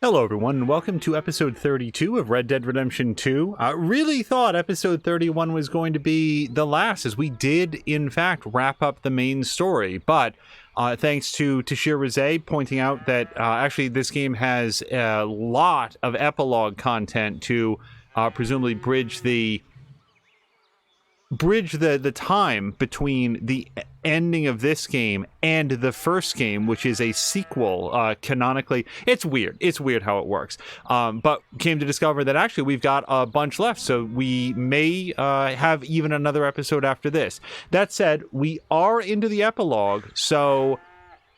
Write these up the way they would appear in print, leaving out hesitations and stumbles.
Hello everyone, and welcome to episode 32 of Red Dead Redemption 2. I really thought episode 31 was going to be the last, as we did, in fact, wrap up the main story. But thanks to Tashir Rizé pointing out that actually this game has a lot of epilogue content to presumably bridge the time between the ending of this game and the first game, which is a sequel canonically. It's weird how it works, but came to discover that actually we've got a bunch left, so we may have even another episode after this. That said, we are into the epilogue, so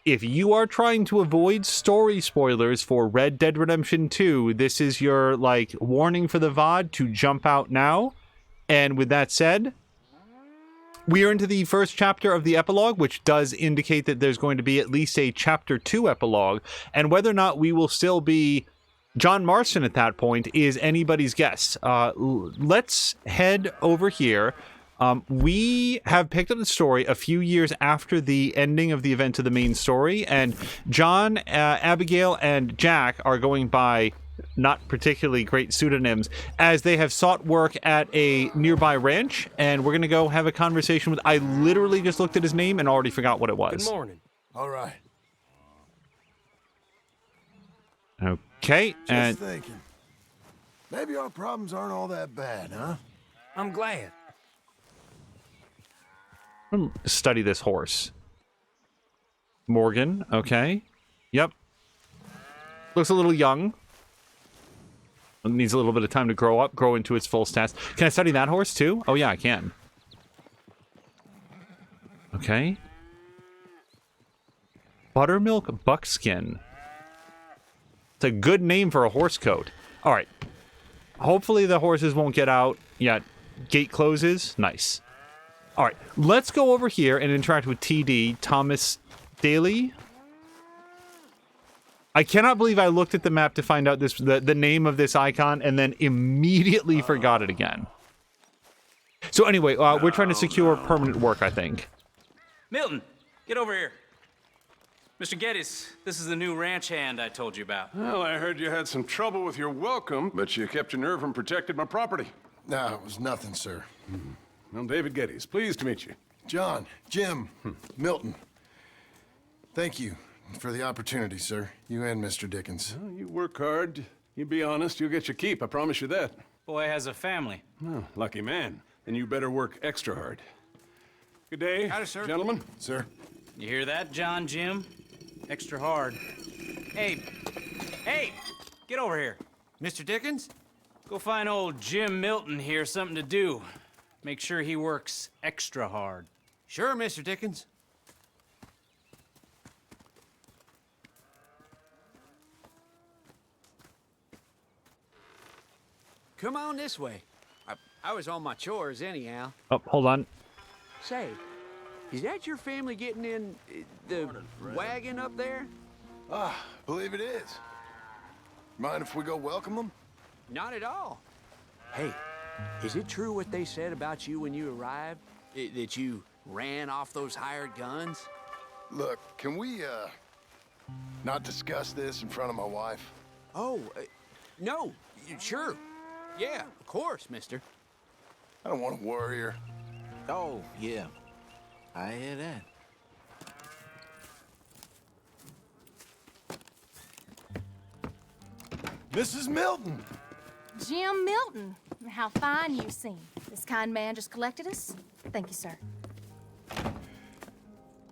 if you are trying to avoid story spoilers for Red Dead Redemption 2, this is your warning for the VOD to jump out now. And with that said, we are into the first chapter of the epilogue, which does indicate that there's going to be at least a chapter 2 epilogue, and whether or not we will still be John Marston at that point is anybody's guess. Let's head over here. We have picked up the story a few years after the ending of the event of the main story, and John, Abigail, and Jack are going by not particularly great pseudonyms, as they have sought work at a nearby ranch, and we're going to go have a conversation with... I literally just looked at his name and already forgot what it was. Good morning. All right. Okay, Just thinking. Maybe our problems aren't all that bad, huh? I'm glad. Study this horse. Morgan, okay. Yep. Looks a little young. Needs a little bit of time to grow into its full stats. Can I study that horse too? Oh yeah, I can. Okay. Buttermilk Buckskin. It's a good name for a horse coat. All right. Hopefully the horses won't get out yet. Gate closes. Nice. All right. Let's go over here and interact with TD, Thomas Daly. I cannot believe I looked at the map to find out the name of this icon and then immediately forgot it again. So anyway, we're trying to secure permanent work, I think. Milton, get over here. Mr. Geddes, this is the new ranch hand I told you about. Well, I heard you had some trouble with your welcome, but you kept your nerve and protected my property. No, it was nothing, sir. I'm David Geddes. Pleased to meet you. John, Jim, Milton. Thank you for the opportunity, sir. You and Mr. Dickens. Well, you work hard. You be honest, you'll get your keep. I promise you that. Boy has a family. Oh, lucky man. And you better work extra hard. Good day, Howdy, sir. gentlemen. Sir? You hear that, John Jim? Extra hard. Hey, get over here. Mr. Dickens? Go find old Jim Milton here something to do. Make sure he works extra hard. Sure, Mr. Dickens. Come on this way. I was on my chores anyhow. Oh, hold on. Say, is that your family getting in the wagon up there? Believe it is. Mind if we go welcome them? Not at all. Hey, is it true what they said about you when you arrived? That you ran off those hired guns? Look, can we, not discuss this in front of my wife? Oh, no, sure. Yeah, of course, mister. I don't want to worry her. Oh, yeah. I hear that. Mrs. Milton! Jim Milton. How fine you seem. This kind man just collected us. Thank you, sir.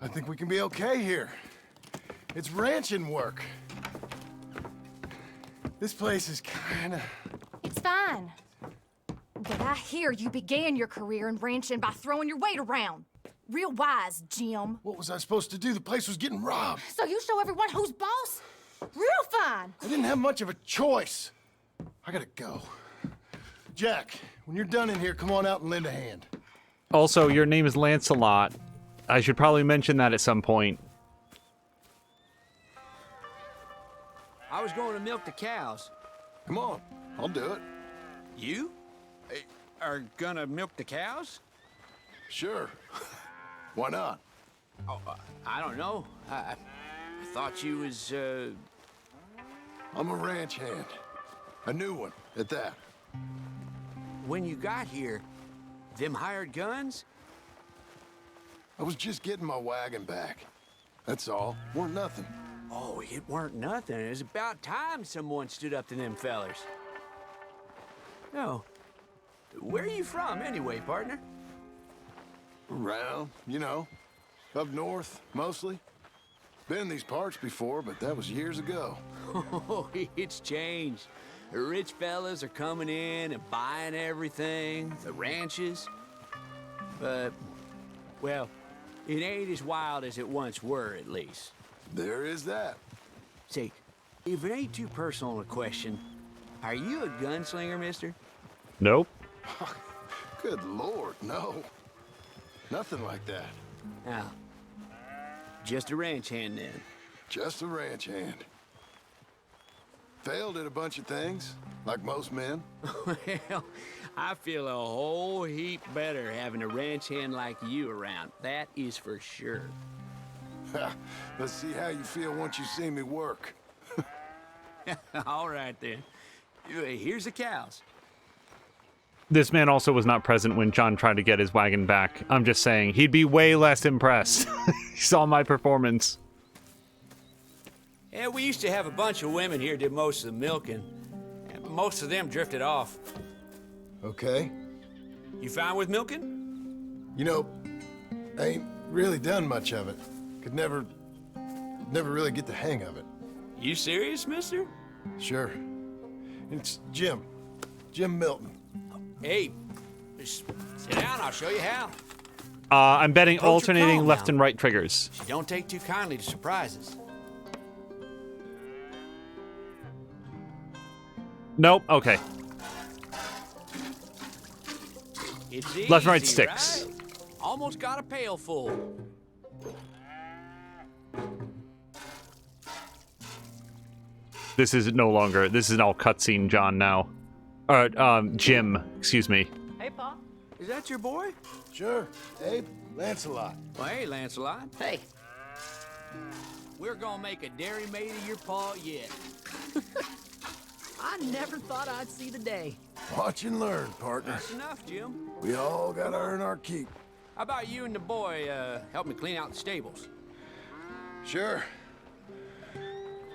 I think we can be okay here. It's ranching work. This place is kinda... It's fine. But I hear you began your career in ranching by throwing your weight around. Real wise, Jim. What was I supposed to do? The place was getting robbed. So you show everyone who's boss? Real fine. I didn't have much of a choice. I gotta go. Jack, when you're done in here, come on out and lend a hand. Also, your name is Lancelot. I should probably mention that at some point. I was going to milk the cows. Come on, I'll do it. You? Are gonna milk the cows? Sure. Why not? Oh, I don't know. I thought you was, I'm a ranch hand. A new one, at that. When you got here, them hired guns? I was just getting my wagon back. That's all. Weren't nothing. Oh, it weren't nothing. It was about time someone stood up to them fellers. No. Where are you from, anyway, partner? Around, you know. Up north, mostly. Been in these parts before, but that was years ago. Oh, it's changed. The rich fellas are coming in and buying everything, the ranches. But, well, it ain't as wild as it once were, at least. There is that. Say, if it ain't too personal a question, are you a gunslinger, mister? Nope. Good Lord, no. Nothing like that. Now, just a ranch hand then. Just a ranch hand. Failed at a bunch of things, like most men. Well, I feel a whole heap better having a ranch hand like you around. That is for sure. Let's see how you feel once you see me work. All right, then. Here's the cows. This man also was not present when John tried to get his wagon back. I'm just saying, he'd be way less impressed. He saw my performance. Yeah, we used to have a bunch of women here did most of the milking. And most of them drifted off. Okay. You fine with milking? You know, I ain't really done much of it. Could never really get the hang of it. You serious, mister? Sure. It's Jim. Jim Milton. Hey, just sit down, I'll show you how. I'm betting Approach your alternating calm left now. and right triggers. She don't take too kindly to surprises. Nope. Okay. It's easy, Left and right sticks. right? Almost got a pail full. This is no longer. This is an all cutscene John now. Jim. Excuse me. Hey, Pa. Is that your boy? Sure. Abe, Lancelot. Well, hey, Lancelot. Hey. We're gonna make a dairy maid of your paw yet. I never thought I'd see the day. Watch and learn, partner. That's enough, Jim. We all gotta earn our keep. How about you and the boy help me clean out the stables? Sure.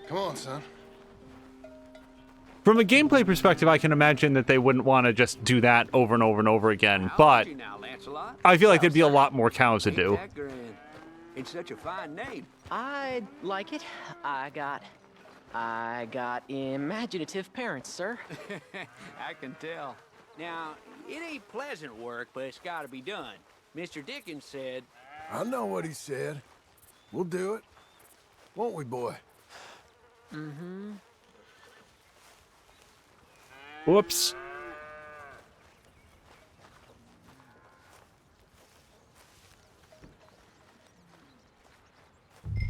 Come on, son. From a gameplay perspective, I can imagine that they wouldn't want to just do that over and over and over again. But Now, Lancelot. I feel like there'd be a lot more cows to Ain't do. that grand? It's such a fine name. I like it. I got imaginative parents, sir. I can tell. Now, it ain't pleasant work, but it's gotta be done. Mr. Dickens said, I know what he said. We'll do it. Won't we, boy? Whoops.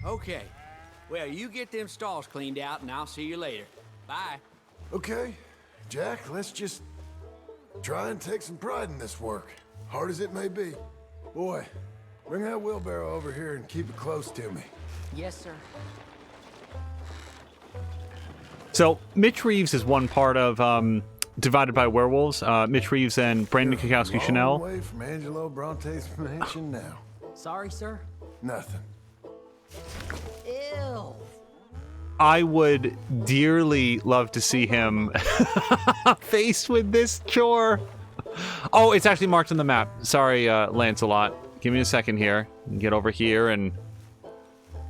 okay. Well, you get them stalls cleaned out, and I'll see you later. Bye. Okay. Jack, let's just try and take some pride in this work. Hard as it may be. Boy, bring that wheelbarrow over here and keep it close to me. Yes, sir. So Mitch Reeves is one part of Divided by Werewolves. Mitch Reeves and Brandon You're a Kukowski long Chanel. way from Angelo Bronte's mansion now. Sorry, sir. Nothing. Ew. I would dearly love to see him faced with this chore. Oh, it's actually marked on the map. Sorry, Lancelot. Give me a second here. Get over here and...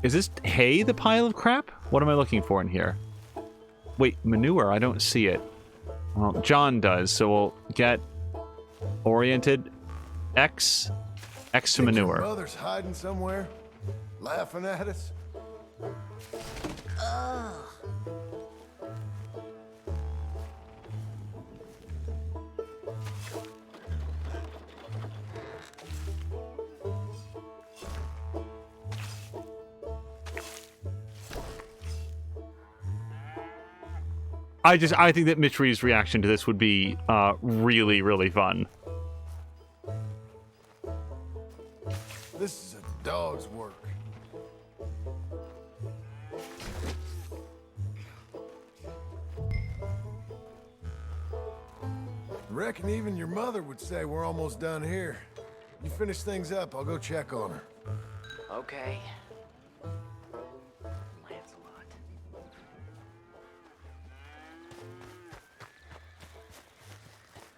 Is this hay, the pile of crap? What am I looking for in here? Wait, manure. I don't see it. Well, John does, so we'll get oriented. X to Think your manure. brother's hiding somewhere, laughing at us. I think that Mitch Reeves' reaction to this would be really, really fun. This is a dog's work. Reckon even your mother would say we're almost done here. You finish things up, I'll go check on her. Okay. Lancelot.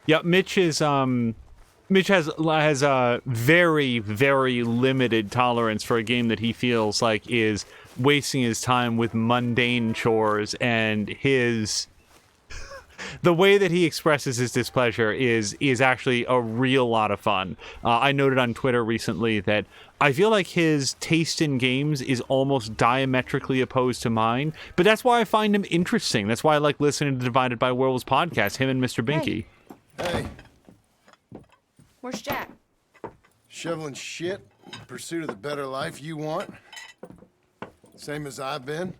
Yeah, Mitch has a very, very limited tolerance for a game that he feels like is wasting his time with mundane chores, and the way that he expresses his displeasure is actually a real lot of fun. I noted on Twitter recently that I feel like his taste in games is almost diametrically opposed to mine, but that's why I find him interesting. That's why I like listening to Divided by Werewolves podcast, him and Mr. Binky. Hey, Where's Jack? shoveling shit in pursuit of the better life you want? Same as I've been?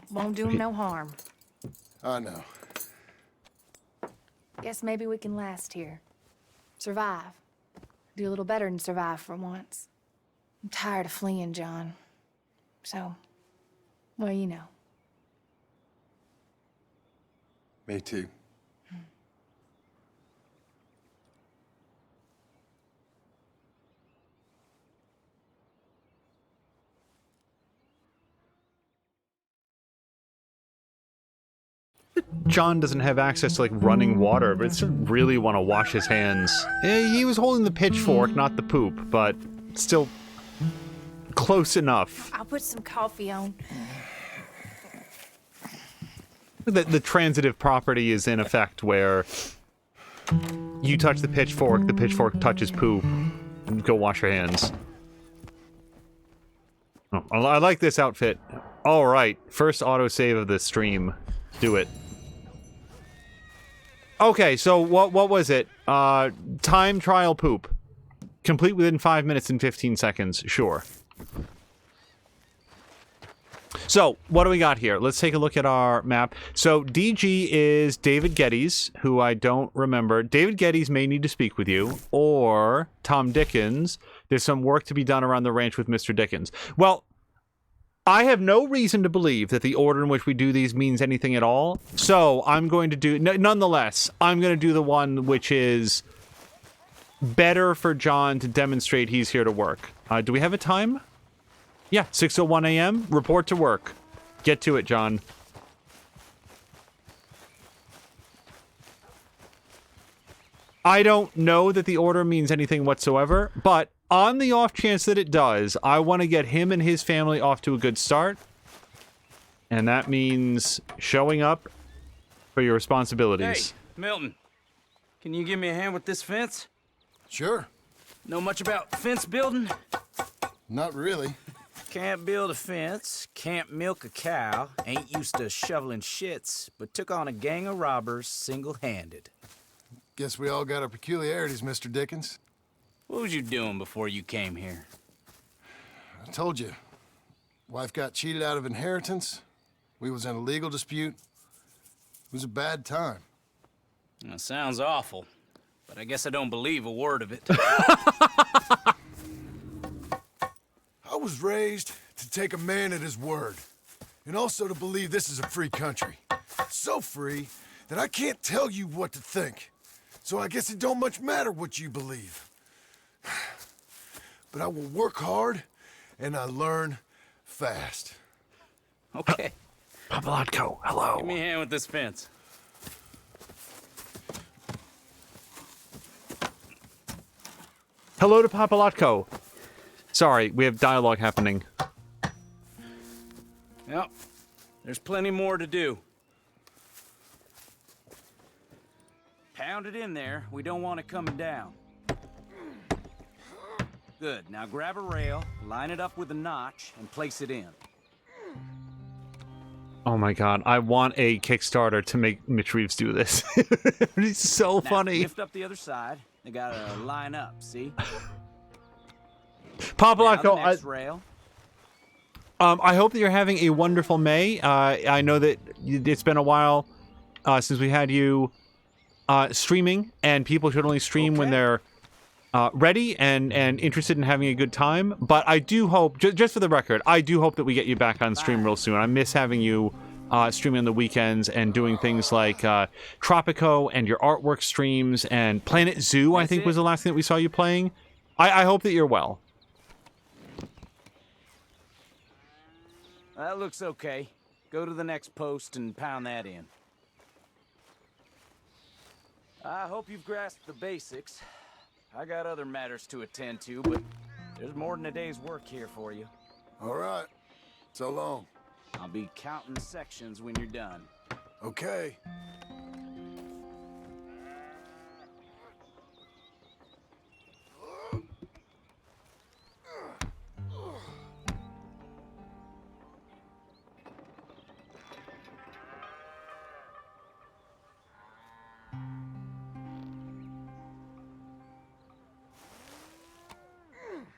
Won't do him no harm. I know. Guess maybe we can last here. Survive. Do a little better than survive for once. I'm tired of fleeing, John. So, well, you know. Me too. John doesn't have access to, like, running water, but still really want to wash his hands. He was holding the pitchfork, not the poop, but still close enough. I'll put some coffee on. The transitive property is in effect where you touch the pitchfork touches poop, and go wash your hands. Oh, I like this outfit. All right, first autosave of the stream. Do it. Okay, so what was it? Time trial poop. Complete within 5 minutes and 15 seconds. Sure. So, what do we got here? Let's take a look at our map. So, DG is David Geddes, who I don't remember. David Geddes may need to speak with you. Or Tom Dickens. There's some work to be done around the ranch with Mr. Dickens. Well, I have no reason to believe that the order in which we do these means anything at all. So, I'm going to do... Nonetheless, I'm going to do the one which is better for John to demonstrate he's here to work. Do we have a time? Yeah, 6:01 a.m. Report to work. Get to it, John. I don't know that the order means anything whatsoever, but on the off chance that it does, I want to get him and his family off to a good start. And that means showing up for your responsibilities. Hey, Milton, can you give me a hand with this fence? Sure. Know much about fence building? Not really. Can't build a fence, can't milk a cow, ain't used to shoveling shits, but took on a gang of robbers single-handed. Guess we all got our peculiarities, Mr. Dickens. What was you doing before you came here? I told you. Wife got cheated out of inheritance. We was in a legal dispute. It was a bad time. That sounds awful, but I guess I don't believe a word of it. I was raised to take a man at his word, and also to believe this is a free country. So free that I can't tell you what to think. So I guess it don't much matter what you believe. But I will work hard, and I learn fast. Okay. Papalotko, hello. Give me a hand with this fence. Hello to Papalotko. Sorry, we have dialogue happening. Yep. There's plenty more to do. Pound it in there. We don't want it coming down. Good. Now grab a rail, line it up with a notch, and place it in. Oh my god, I want a Kickstarter to make Mitch Reeves do this. It's so Now, funny. lift up the other side. They gotta line up, see? Now the Papalotko, next rail. I hope that you're having a wonderful May. I know that it's been a while since we had you streaming, and people should only stream when they're ready and interested in having a good time. But I do hope, just for the record, I do hope that we get you back on stream real soon. I miss having you streaming on the weekends and doing things like Tropico and your artwork streams and Planet Zoo, I think was the last thing that we saw you playing. I hope that you're well. That looks okay. Go to the next post and pound that in. I hope you've grasped the basics. I got other matters to attend to, but there's more than a day's work here for you. All right. So long. I'll be counting sections when you're done. Okay.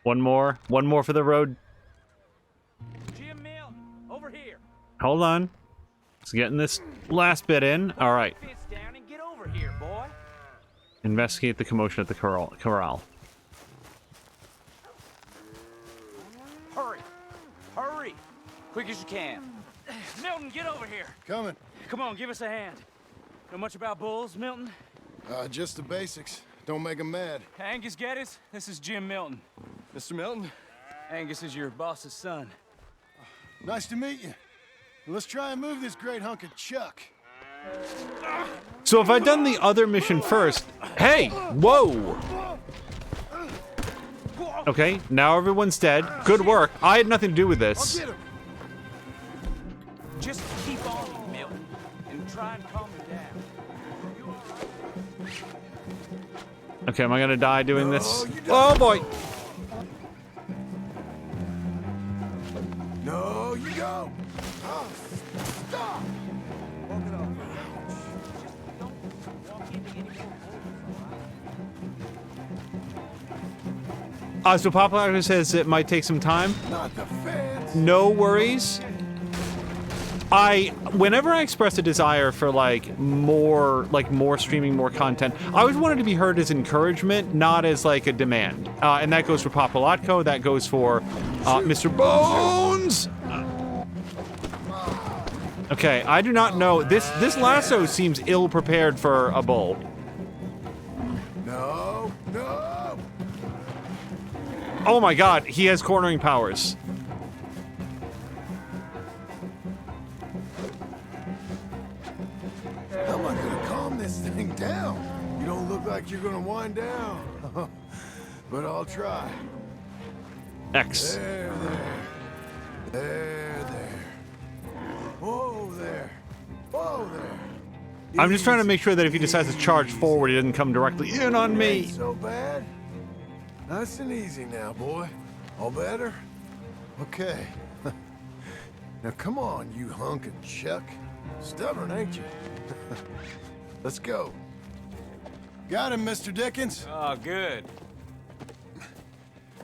One more for the road. Jim Milton, over here. Hold on. Let's getting this last bit in. All right. Fence down and get over here, boy. Investigate the commotion at the corral. Hurry. Hurry. Quick as you can. Milton, get over here. Coming. Come on, give us a hand. Know much about bulls, Milton? Just the basics. Don't make 'em mad. Angus Geddes, this is Jim Milton. Mr. Milton? Angus is your boss's son. Nice to meet you. Let's try and move this great hunk of chuck. So if I'd done the other mission first... Hey! Whoa! Okay, now everyone's dead. Good work. I had nothing to do with this. Get him. Just keep on, Milton, and try and calm him down. Okay, am I gonna die doing this? you Oh don't. boy! No, you don't. Oh, stop. Walk it off. So Papa says it might take some time. Not the fence. No worries. Whenever I express a desire for more streaming, more content, I always want it to be heard as encouragement, not as like a demand. And that goes for Papalatko, that goes for Mr. Bones. Okay, I do not know. This lasso seems ill prepared for a bull. No, no. Oh my God, he has cornering powers. How am I gonna calm this thing down? You don't look like you're gonna wind down. But I'll try. X. There. Whoa there. Whoa there. I'm just trying to make sure that if he decides to charge forward, he doesn't come directly in on me. Ain't so bad. Nice and easy now, boy. All better? Okay. Now come on, you hunk of chuck. Stubborn, ain't you? Let's go. Got him, Mr. Dickens. Oh, good.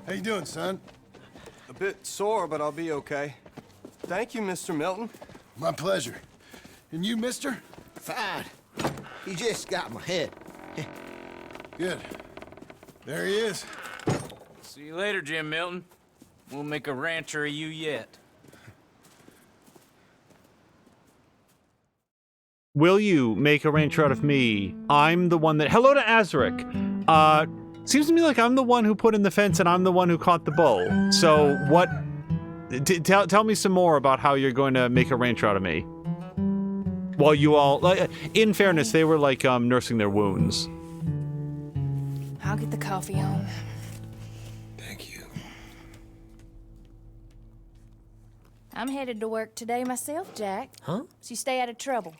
How you doing, son? A bit sore, but I'll be okay. Thank you, Mr. Milton. My pleasure. And you, mister? Fine. He just got my head. Good. There he is. See you later, Jim Milton. We'll make a rancher of you yet. Will you make a rancher out of me? I'm the one that... Hello to Azaric. Seems to me like I'm the one who put in the fence and I'm the one who caught the bull. So what... Tell me some more about how you're going to make a rancher out of me. While you all... in fairness, they were like nursing their wounds. I'll get the coffee on. Thank you. I'm headed to work today myself, Jack. Huh? So you stay out of trouble.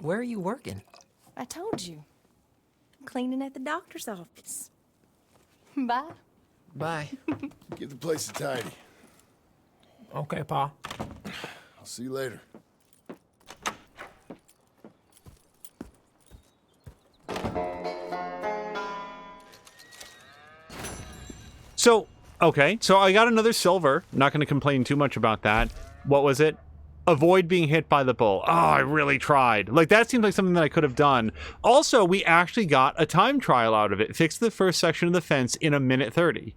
Where are you working? I told you. I'm cleaning at the doctor's office. Bye. Bye. Give the place a tidy. Okay, Pa. I'll see you later. So, okay. So I got another silver. Not going to complain too much about that. What was it? Avoid being hit by the bull. Oh, I really tried. Like, that seems like something that I could have done. Also, we actually got a time trial out of it. Fixed the first section of the fence in 1:30.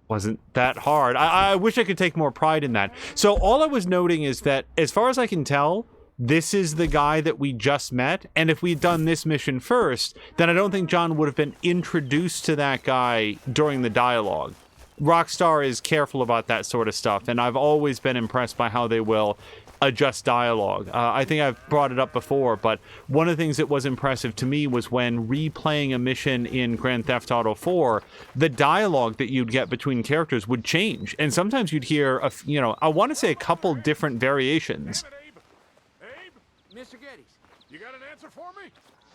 Wasn't that hard. I wish I could take more pride in that. So all I was noting is that, as far as I can tell, this is the guy that we just met, and if we'd done this mission first, then I don't think John would have been introduced to that guy during the dialogue. Rockstar is careful about that sort of stuff, and I've always been impressed by how they will adjust dialogue. I think I've brought it up before, but one of the things that was impressive to me was when replaying a mission in Grand Theft Auto 4, the dialogue that you'd get between characters would change, and sometimes you'd hear, I want to say a couple different variations. Abe? Mr. Geddes. You got an answer for me?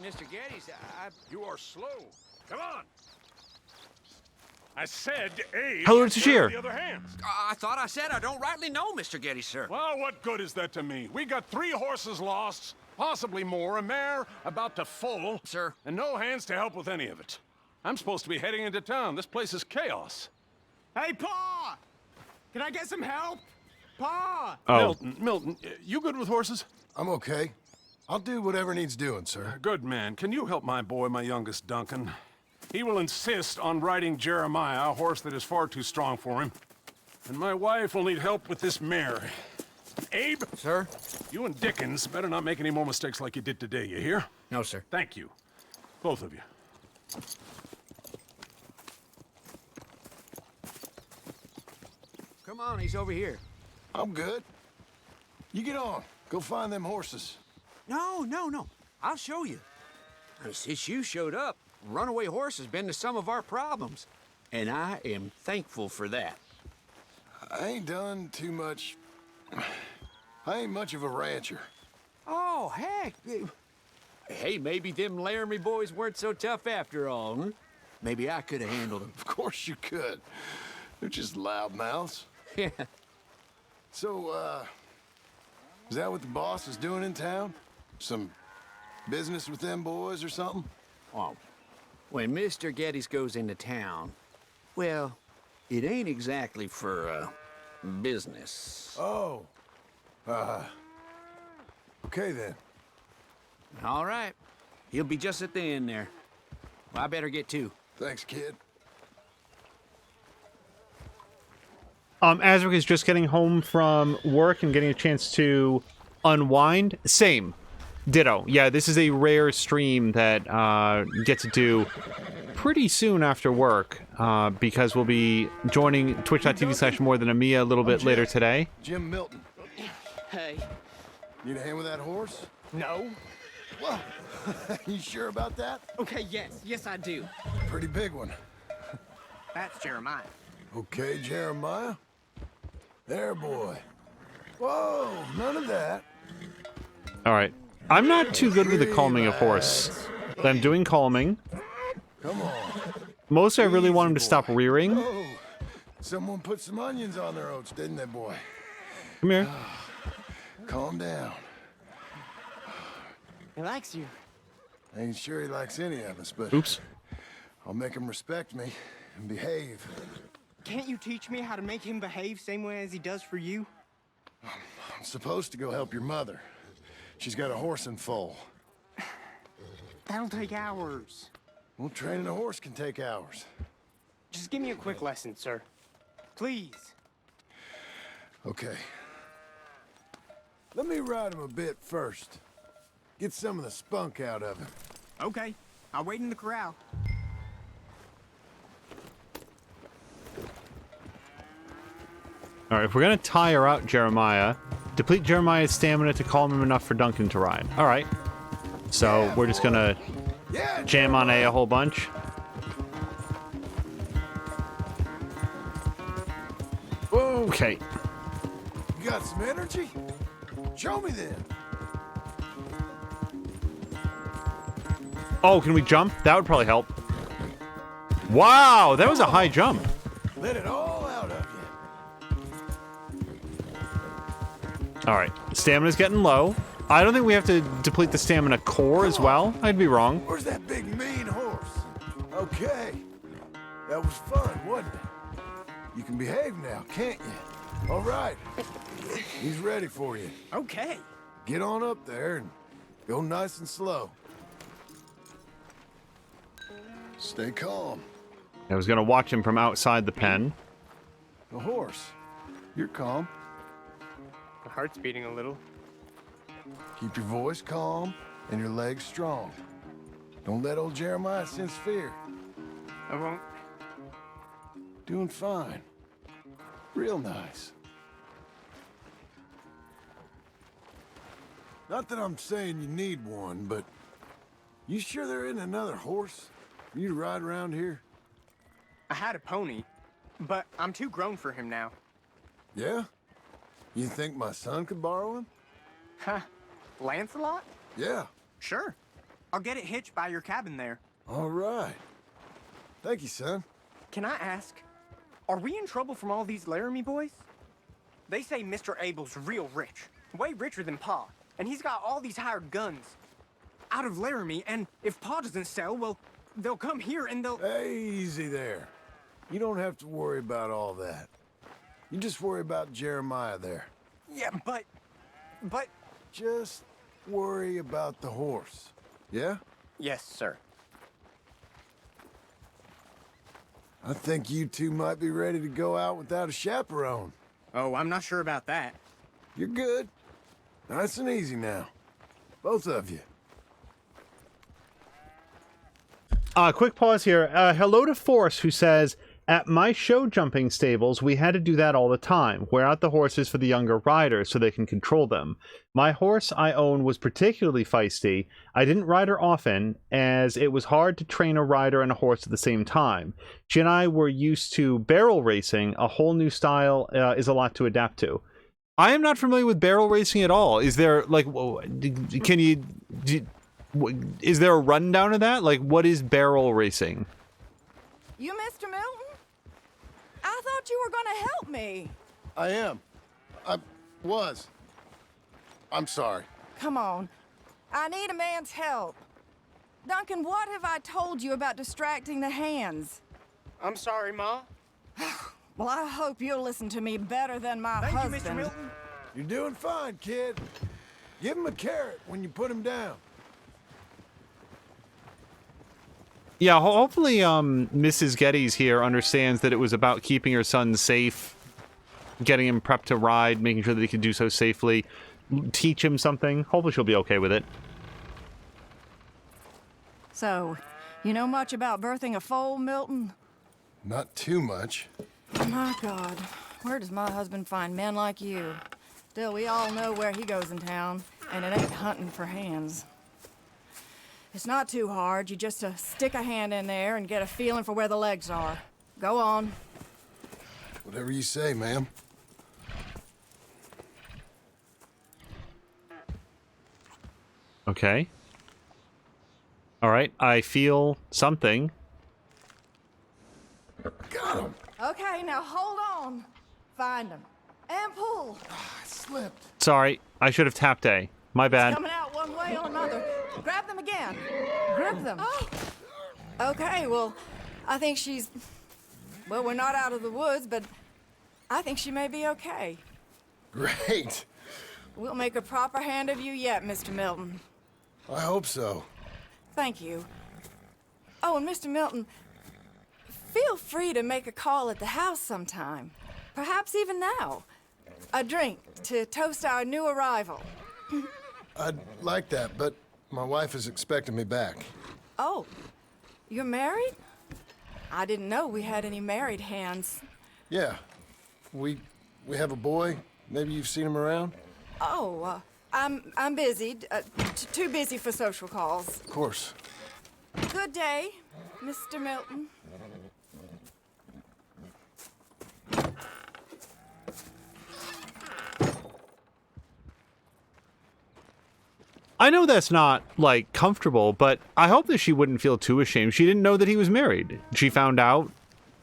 Mr. Geddes, You are slow. Come on. I said Abe. Hello, it's Ashir. The other hands. I thought I said I don't rightly know, Mr. Geddes, sir. Well, what good is that to me? We got 3 horses lost, possibly more, a mare about to foal. Sir. And no hands to help with any of it. I'm supposed to be heading into town. This place is chaos. Hey, Pa! Can I get some help? Pa! Oh, Milton, you good with horses? I'm okay. I'll do whatever needs doing, sir. Good man. Can you help my boy, my youngest Duncan? He will insist on riding Jeremiah, a horse that is far too strong for him. And my wife will need help with this mare. Abe? Sir? You and Dickens better not make any more mistakes like you did today, you hear? No, sir. Thank you. Both of you. Come on, he's over here. I'm good. You get on. Go find them horses. No. I'll show you. Since you showed up, runaway horse has been to some of our problems. And I am thankful for that. I ain't done too much. I ain't much of a rancher. Oh, heck. Hey, maybe them Laramie boys weren't so tough after all, huh? Maybe I could have handled them. Of course you could. They're just loudmouths. Yeah. So, is that what the boss is doing in town? Some business with them boys or something? Oh, when Mr. Geddes goes into town, well, it ain't exactly for, business. Oh. Okay then. All right. He'll be just at the end there. Well, I better get to. Thanks, kid. Azric is just getting home from work and getting a chance to unwind. Same. Ditto. Yeah, this is a rare stream that get to do pretty soon after work because we'll be joining twitch.tv/morethanamia a little bit later today. Jim Milton. Hey. Need a hand with that horse? No. Well, you sure about that? Okay, yes, I do. Pretty big one. That's Jeremiah. Okay, Jeremiah. There, boy. Whoa, none of that. All right. I'm not too good with the calming of horse. But I'm doing calming. Come on. Mostly I really want him to stop rearing. Oh, someone put some onions on their oats, didn't they, boy? Come here. Calm down. He likes you. I ain't sure he likes any of us, but Oops. I'll make him respect me and behave. Can't you teach me how to make him behave same way as he does for you? I'm supposed to go help your mother. She's got a horse and foal. That'll take hours. Well, training a horse can take hours. Just give me a quick lesson, sir. Please. Okay. Let me ride him a bit first. Get some of the spunk out of him. Okay. I'll wait in the corral. All right, if we're going to tire out Jeremiah, deplete Jeremiah's stamina to calm him enough for Duncan to ride. All right. So Yeah, we're just going to Yeah, jam on A whole bunch. Okay. You got some energy? Show me then. Oh, can we jump? That would probably help. Wow, that was a high jump. Let it all out of you. All right, stamina's getting low. I don't think we have to deplete the stamina core as well. I'd be wrong. Where's that big mean horse? Okay. That was fun, wasn't it? You can behave now, can't you? All right. He's ready for you. Okay. Get on up there and go nice and slow. Stay calm. I was going to watch him from outside the pen. The horse. You're calm. My heart's beating a little. Keep your voice calm and your legs strong. Don't let old Jeremiah sense fear. I won't. Doing fine. Real nice. Not that I'm saying you need one, but you sure there isn't another horse for you to ride around here? I had a pony, but I'm too grown for him now. Yeah? You think my son could borrow him? Huh? Lancelot? Yeah. Sure. I'll get it hitched by your cabin there. All right. Thank you, son. Can I ask, are we in trouble from all these Laramie boys? They say Mr. Abel's real rich, way richer than Pa, and he's got all these hired guns out of Laramie, and if Pa doesn't sell, well, they'll come here and they'll... Hey, easy there. You don't have to worry about all that. You just worry about Jeremiah there. Yeah, but... Just worry about the horse. Yeah? Yes, sir. I think you two might be ready to go out without a chaperone. Oh, I'm not sure about that. You're good. Nice and easy now. Both of you. Quick pause here. Hello to Force, who says, at my show jumping stables, we had to do that all the time. Wear out the horses for the younger riders so they can control them. My horse I own was particularly feisty. I didn't ride her often, as it was hard to train a rider and a horse at the same time. She and I were used to barrel racing. A whole new style is a lot to adapt to. I am not familiar with barrel racing at all. Is there, like, is there a rundown of that? Like, what is barrel racing? You Mr. Milton? I thought you were gonna help me. I am. I was. I'm sorry. Come on. I need a man's help. Duncan, what have I told you about distracting the hands? I'm sorry, Ma. Well, I hope you'll listen to me better than my husband. Thank you, Mr. Milton. You're doing fine, kid. Give him a carrot when you put him down. Yeah, hopefully Mrs. Geddes here understands that it was about keeping her son safe, getting him prepped to ride, making sure that he could do so safely, teach him something. Hopefully she'll be okay with it. So, you know much about birthing a foal, Milton? Not too much. My God, where does my husband find men like you? Still, we all know where he goes in town, and it ain't hunting for hands. It's not too hard. You just stick a hand in there and get a feeling for where the legs are. Go on. Whatever you say, ma'am. Okay. All right, I feel something. Got him. Okay, now hold on. Find him. And pull. I slipped. Sorry, I should have tapped A. My bad. Coming out one way or another. Grab them again. Grip them. Oh. Okay, well, I think she's... Well, we're not out of the woods, but I think she may be okay. Great. We'll make a proper hand of you yet, Mr. Milton. I hope so. Thank you. Oh, and Mr. Milton, feel free to make a call at the house sometime. Perhaps even now. A drink to toast our new arrival. I'd like that, but my wife is expecting me back. Oh, you're married? I didn't know we had any married hands. Yeah. We have a boy. Maybe you've seen him around? Oh, I'm busy. Too busy for social calls. Of course. Good day, Mr. Milton. I know that's not, like, comfortable, but I hope that she wouldn't feel too ashamed. She didn't know that he was married. She found out.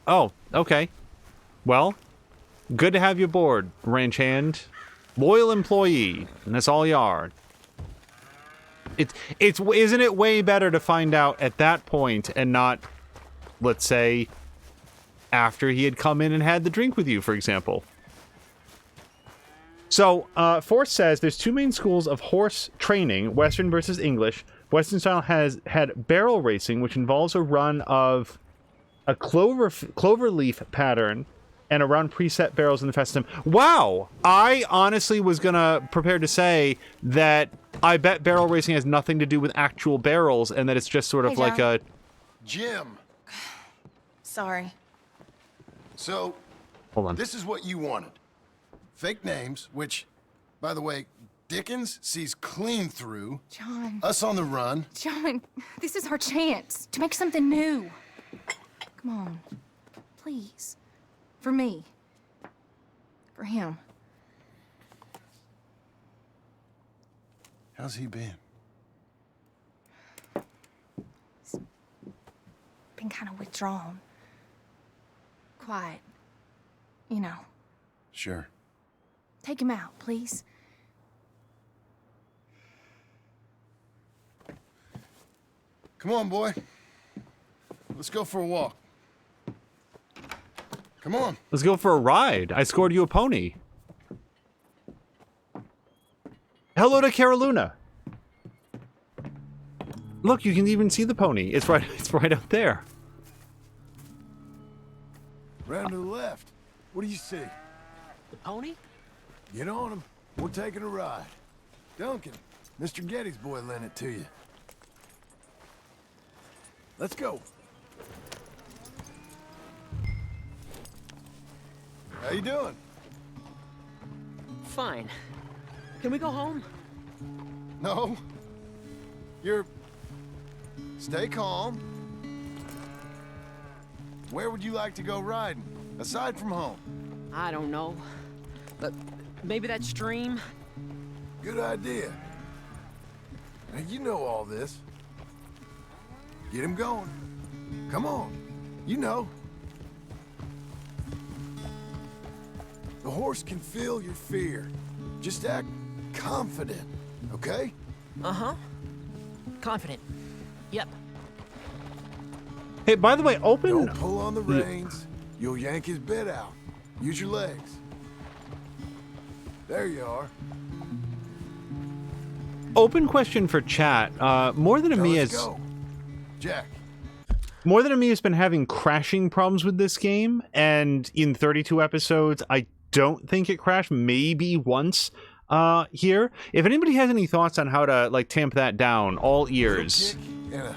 Oh, okay. Well, good to have you aboard, ranch hand. Loyal employee, and that's all you are. Isn't it way better to find out at that point and not, let's say, after he had come in and had the drink with you, for example? So, Force says there's two main schools of horse training, Western versus English. Western style has had barrel racing, which involves a run of a clover leaf pattern and around preset barrels in the festum. Wow! I honestly was gonna prepare to say that I bet barrel racing has nothing to do with actual barrels and that it's just sort of Hey, like John. a... Jim. Sorry. So, Hold on. this is what you wanted. Fake names, which, by the way, Dickens sees clean through. John. Us on the run. John, this is our chance to make something new. Come on. Please. For me. For him. How's he been? Been kind of withdrawn. Quiet. You know. Sure. Take him out, please. Come on, boy. Let's go for a walk. Come on. Let's go for a ride. I scored you a pony. Hello to Caroluna. Look, you can even see the pony. It's right up there. Round to the left. What do you see? The pony? Get on him. We're taking a ride. Duncan, Mr. Getty's boy lent it to you. Let's go. How you doing? Fine. Can we go home? No. You're... Stay calm. Where would you like to go riding, aside from home? I don't know. But maybe that stream? Good idea. Now, you know all this. Get him going. Come on. You know. The horse can feel your fear. Just act confident, okay? Uh-huh. Confident. Yep. Hey, by the way, open... Don't pull on the reins. You'll yank his bit out. Use your legs. There you are. Open question for chat. More than Now me let's has... go. Jack. More than me has been having crashing problems with this game, and in 32 episodes, I don't think it crashed. Maybe once here. If anybody has any thoughts on how to like tamp that down, all ears. Kick and a...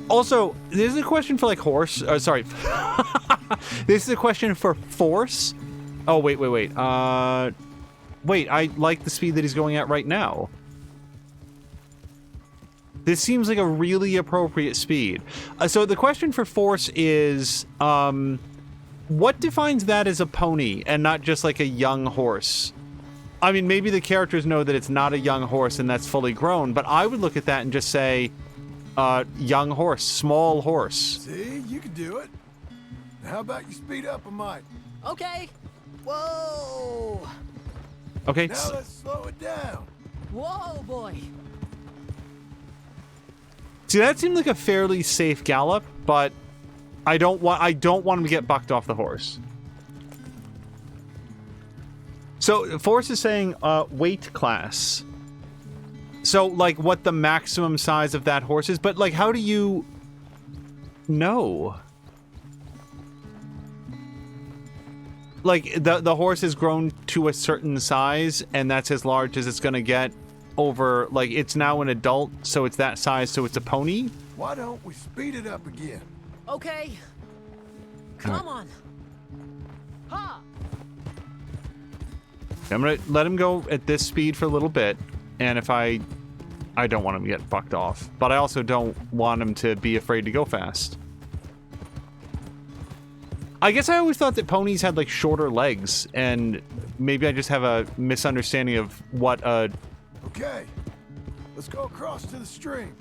Also, this is a question for like horse. Sorry, this is a question for force. Oh wait. Wait, I like the speed that he's going at right now. This seems like a really appropriate speed. So the question for force is, what defines that as a pony and not just like a young horse? I mean, maybe the characters know that it's not a young horse and that's fully grown, but I would look at that and just say, young horse, small horse. See, you can do it. How about you speed up a mite? Okay. Whoa. Okay. Now let's slow it down. Whoa, boy. See, that seemed like a fairly safe gallop, but I don't want him to get bucked off the horse. So Forrest is saying weight class. So like what the maximum size of that horse is, but like how do you know? Like the horse has grown to a certain size and that's as large as it's gonna get over, like it's now an adult, so it's that size, so it's a pony? Why don't we speed it up again? Okay. Come on. Ha! I'm gonna let him go at this speed for a little bit, and if I don't want him to get fucked off, but I also don't want him to be afraid to go fast. I guess I always thought that ponies had like shorter legs, and maybe I just have a misunderstanding of what a... Okay, let's go across to the stream.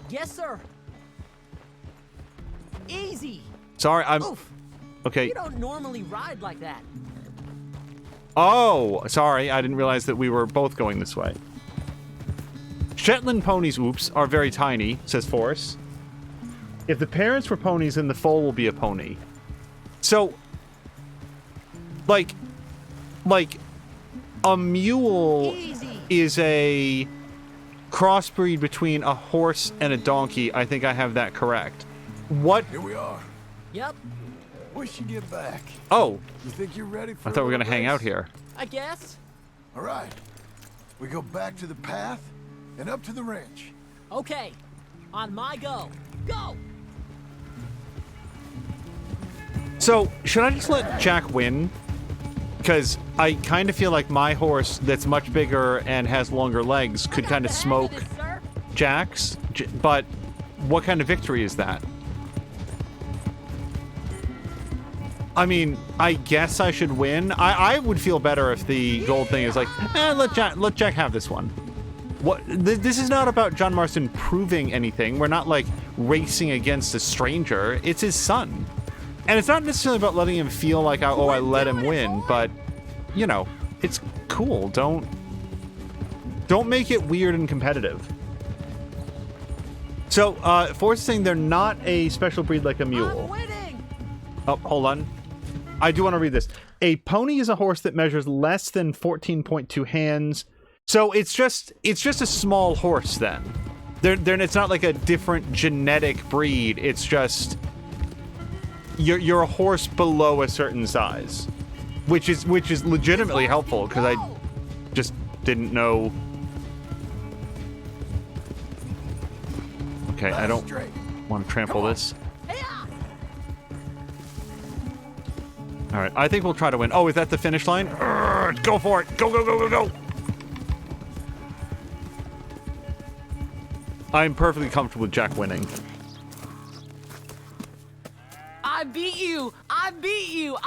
Yes, sir. Easy. Sorry, I'm... Oof. Okay. You don't normally ride like that. Oh, sorry, I didn't realize that we were both going this way. Shetland ponies, oops, are very tiny, says Forrest. If the parents were ponies, then the foal will be a pony. So, like a mule is a crossbreed between a horse and a donkey. I think I have that correct. What? Here we are. Yep, We should get back. Oh, You think you're ready for I thought we were a gonna hang race? out here. I guess. All right. We go back to the path and up to the ranch. Okay, on my go. Go! So, should I just let Jack win? Because I kind of feel like my horse, that's much bigger and has longer legs, could kind of smoke Jack's. But what kind of victory is that? I mean, I guess I should win. I would feel better if the gold thing is like, let Jack have this one. What? This is not about John Marston proving anything. We're not like racing against a stranger. It's his son. And it's not necessarily about letting him feel like, oh, I let him win, but, you know, it's cool. Don't make it weird and competitive. So, Forrest is saying they're not a special breed like a mule. I'm winning! Oh, hold on. I do want to read this. A pony is a horse that measures less than 14.2 hands. So it's just a small horse then. It's not like a different genetic breed. It's just you're a horse below a certain size, which is legitimately helpful because I just didn't know. Okay, I don't want to trample this. All right, I think we'll try to win. Oh, is that the finish line? Urgh, go for it! Go, go, go, go, go! I'm perfectly comfortable with Jack winning. I beat you! I beat you!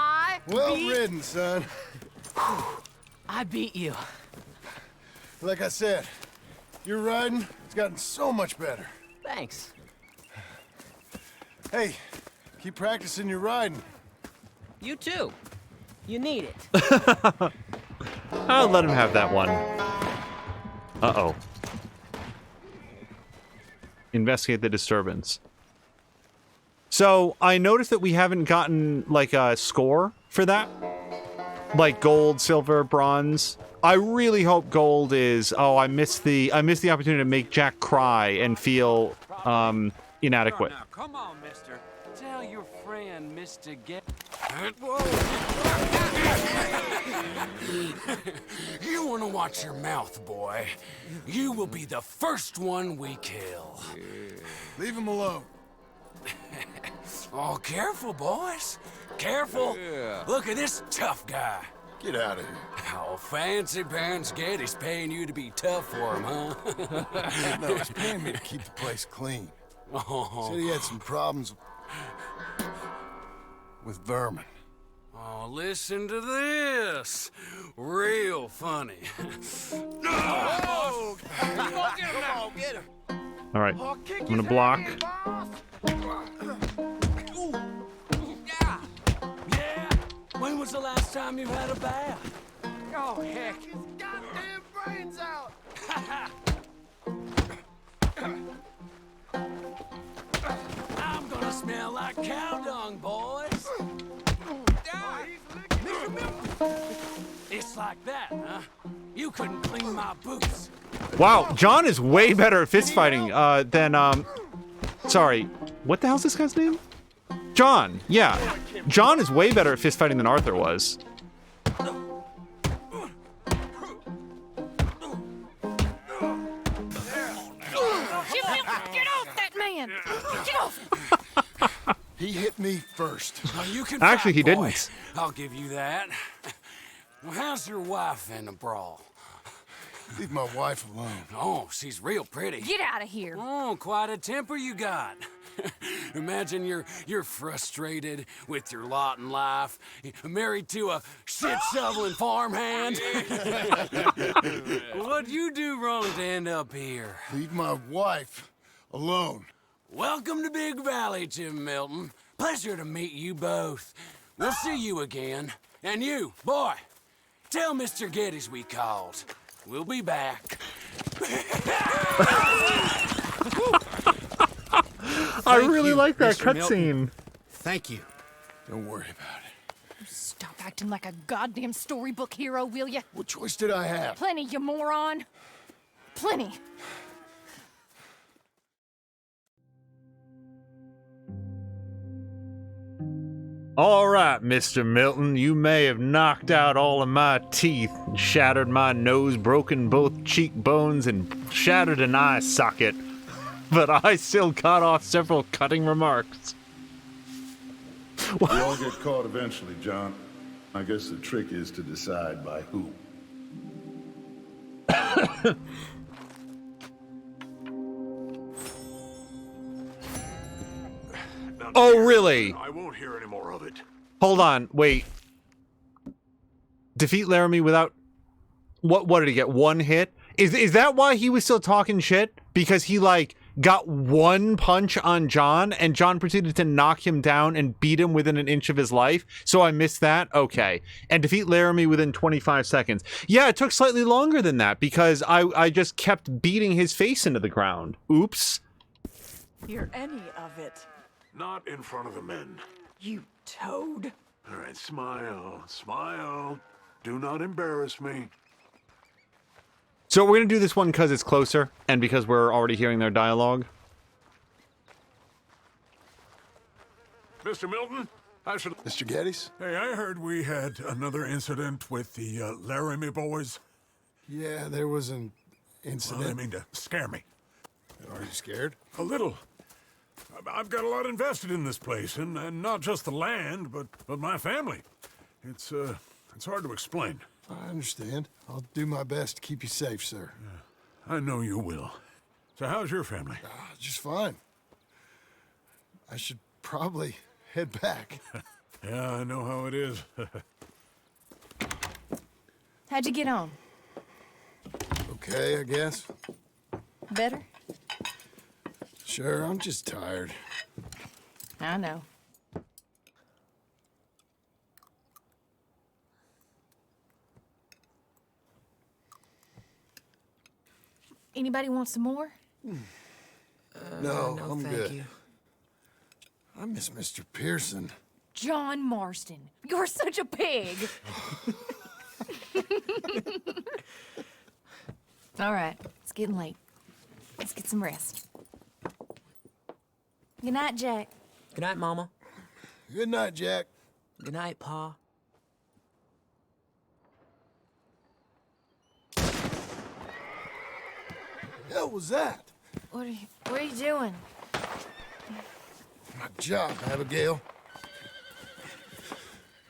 Well ridden, son. I beat you. Like I said, your riding has gotten so much better. Thanks. Hey, keep practicing your riding. You too. You need it. I'll let him have that one. Uh-oh. Investigate the disturbance. So, I noticed that we haven't gotten, like, a score for that. Like gold, silver, bronze. I really hope gold is, oh, I missed the opportunity to make Jack cry and feel, inadequate. Now, come on, mister. Tell your friend, Mr. You want to watch your mouth, boy. You will be the first one we kill. Leave him alone. Oh, careful, boys. Careful. Look at this tough guy. Get out of here. Oh, fancy pants Getty's paying you to be tough for him, huh? No, he's paying me to keep the place clean. Oh. Said he had some problems with vermin. Oh, listen to this. Real funny. Oh, come on, get him. All right, I'm gonna block. Yeah. When was the last time you had a bath? Oh, heck. His goddamn brains out. I'm gonna smell like cow dung, boys. It's like that, huh? You couldn't clean my boots. Wow, John is way better at fist fighting than sorry, what the hell's this guy's name? John. Yeah, John is way better at fist fighting than Arthur was. Get off that man! Get off! He hit me first. Well, you can Actually, fight, he boy. didn't. I'll give you that. Well, how's your wife in the brawl? Leave my wife alone. Oh, she's real pretty. Get out of here! Oh, quite a temper you got. Imagine you're frustrated with your lot in life, married to a shit-shoveling farmhand. What'd you do wrong to end up here? Leave my wife alone. Welcome to Big Valley, Jim Milton. Pleasure to meet you both. We'll see you again. And you, boy, tell Mr. Geddes we called. We'll be back. I really like that cutscene. Thank you. Don't worry about it. Stop acting like a goddamn storybook hero, will ya? What choice did I have? Plenty, you moron. Plenty. All right, Mr. Milton, you may have knocked out all of my teeth, shattered my nose, broken both cheekbones, and shattered an eye socket, but I still got off several cutting remarks. We all get caught eventually, John. I guess the trick is to decide by who. Oh, really? I won't hear any more of it. Hold on, wait. Defeat Laramie without... What did he get? One hit? Is that why he was still talking shit? Because he, like, got one punch on John, and John proceeded to knock him down and beat him within an inch of his life? So I missed that? Okay. And defeat Laramie within 25 seconds. Yeah, it took slightly longer than that, because I just kept beating his face into the ground. Oops. Hear any of it. Not in front of the men. You toad. All right, smile, smile. Do not embarrass me. So we're going to do this one because it's closer, and because we're already hearing their dialogue. Mr. Milton, I should... Mr. Geddes? Hey, I heard we had another incident with the Laramie boys. Yeah, there was an incident. Well, I mean to scare me. Are you scared? A little. I've got a lot invested in this place, and not just the land, but my family. It's hard to explain. I understand. I'll do my best to keep you safe, sir. I know you will. So how's your family? Just fine. I should probably head back. Yeah, I know how it is. How'd you get on? Okay, I guess. Better? Sure, I'm just tired. I know. Anybody want some more? No, no, I'm thank good. you. I miss Mr. Pearson. John Marston, you're such a pig. All right, it's getting late. Let's get some rest. Good night, Jack. Good night, Mama. Good night, Jack. Good night, Pa. Hell was that? What are you doing? My job, Abigail.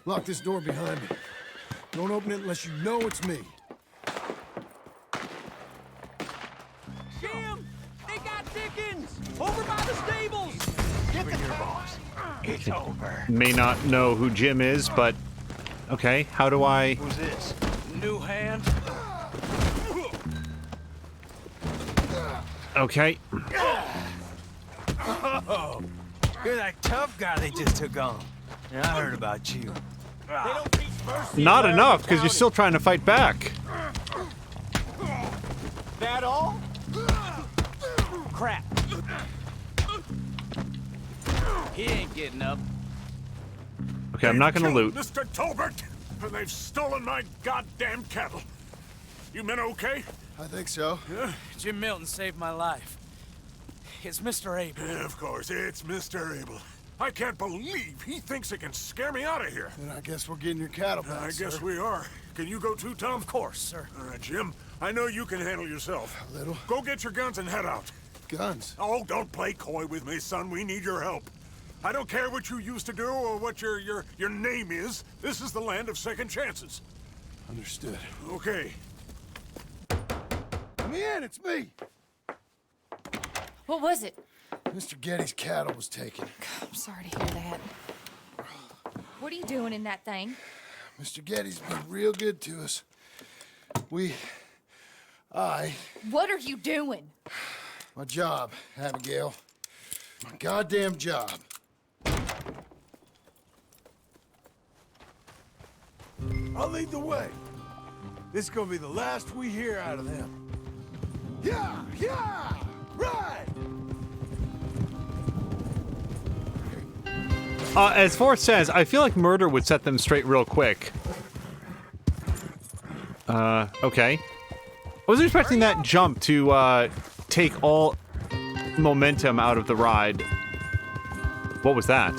Lock this door behind me. Don't open it unless you know it's me. Jim! They got Dickens! Over by the stables! Get the boss. It's over. May not know who Jim is, but... Okay, how do I... Who's this? New hand? Okay. Oh, you're that tough guy they just took on. Yeah, I heard about you. They don't teach mercy. Not in enough, because Laramie you're still trying to fight back. County. That all? Crap. He ain't getting up. Okay, I'm not gonna loot. Mr. Tolbert! They've stolen my goddamn cattle. You men okay? I think so. Yeah? Jim Milton saved my life. It's Mr. Abel. Yeah, of course, it's Mr. Abel. I can't believe he thinks he can scare me out of here. Then I guess we're getting your cattle back, I guess sir. we are. Can you go too, Tom? Of course, sir. All right, Jim. I know you can handle yourself. A little. Go get your guns and head out. Guns? Oh, don't play coy with me, son. We need your help. I don't care what you used to do or what your name is. This is the land of second chances. Understood. Okay. Let me in, it's me! What was it? Mr. Geddes' cattle was taken. I'm sorry to hear that. What are you doing in that thing? Mr. Geddes been real good to us. What are you doing? My job, Abigail. My goddamn job. I'll lead the way. This is gonna be the last we hear out of them. Yeah! Yeah! Right! As Forrest says, I feel like murder would set them straight real quick. Okay. I wasn't expecting that jump to, take all momentum out of the ride. What was that?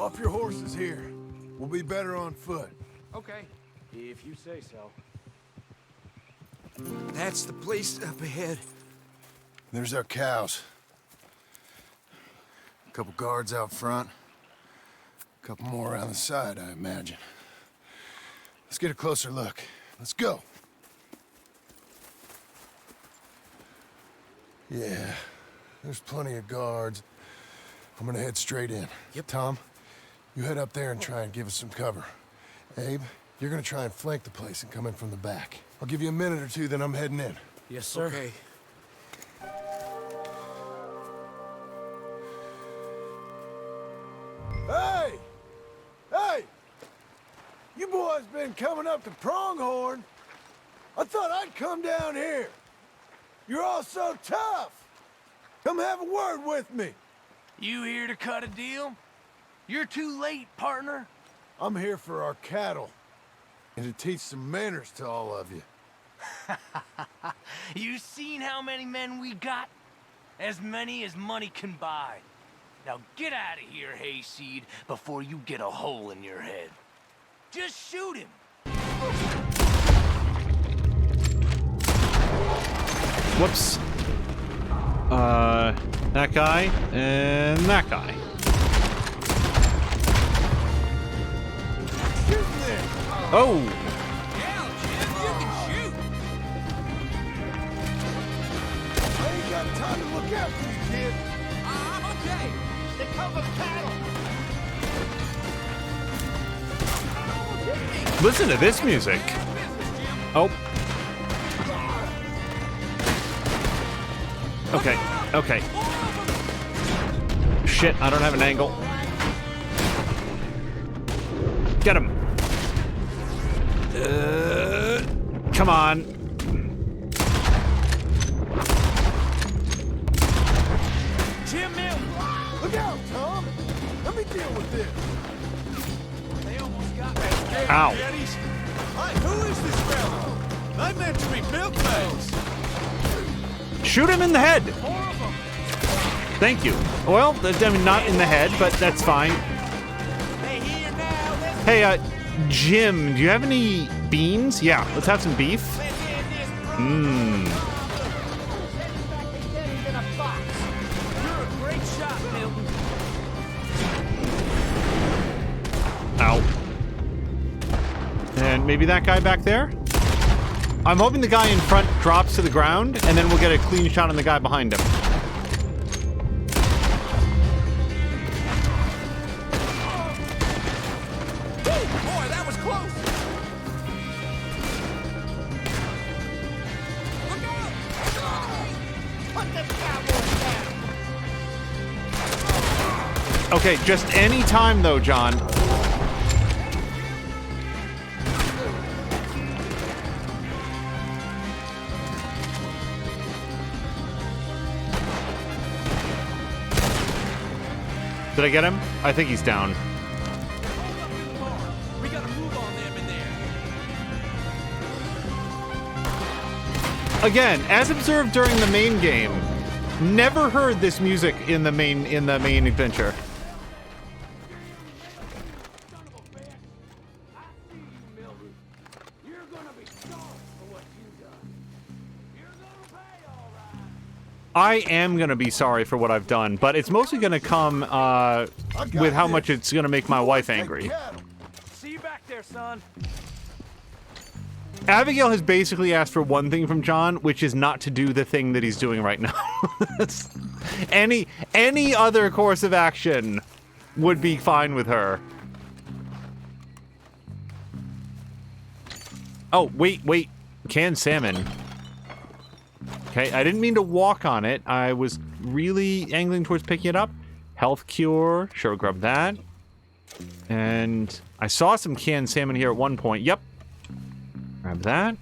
Off your horses here. We'll be better on foot. Okay, if you say so. That's the place up ahead. There's our cows. A couple guards out front. A couple more around the side, I imagine. Let's get a closer look. Let's go. Yeah, there's plenty of guards. I'm gonna head straight in. Yep. Tom, you head up there and try and give us some cover. Abe, you're gonna try and flank the place and come in from the back. I'll give you a minute or two, then I'm heading in. Yes, sir. Okay. Hey! Hey! You boys been coming up to Pronghorn. I thought I'd come down here. You're all so tough. Come have a word with me. You here to cut a deal? You're too late, partner. I'm here for our cattle. And to teach some manners to all of you. You seen how many men we got? As many as money can buy. Now get out of here, Hayseed, before you get a hole in your head. Just shoot him. Whoops. That guy and that guy. Oh! Yeah, Jim, you can shoot. I ain't got time to look after you, kid. I'm okay. They cover cattle. Listen to this music. Oh. Okay, okay. Shit, I don't have an angle. Get him. Come on. Jim Mill. Look out, Tom. Let me deal with this. They almost got me. Ow. Hi, who is this fellow? I meant to be milkmaids. Shoot him in the head. Thank you. Well, I mean, not in the head, but that's fine. Hey, Jim, do you have any beans? Yeah, let's have some beef. Mmm. You're a great shot, Milton. Ow. And maybe that guy back there? I'm hoping the guy in front drops to the ground, and then we'll get a clean shot on the guy behind him. Boy, that was close. Look out! Put them cowboys down. Okay, just any time though, John. Did I get him? I think he's down. We gotta move on them in there. Again, as observed during the main game, never heard this music in the main adventure. I am gonna be sorry for what I've done, but it's mostly gonna come with how much it's gonna make my wife angry. See you back there, son. Abigail has basically asked for one thing from John, which is not to do the thing that he's doing right now. Any other course of action would be fine with her. Oh, wait. Canned salmon. Okay, I didn't mean to walk on it. I was really angling towards picking it up. Health cure. Sure, grab that. And I saw some canned salmon here at one point. Yep. Grab that.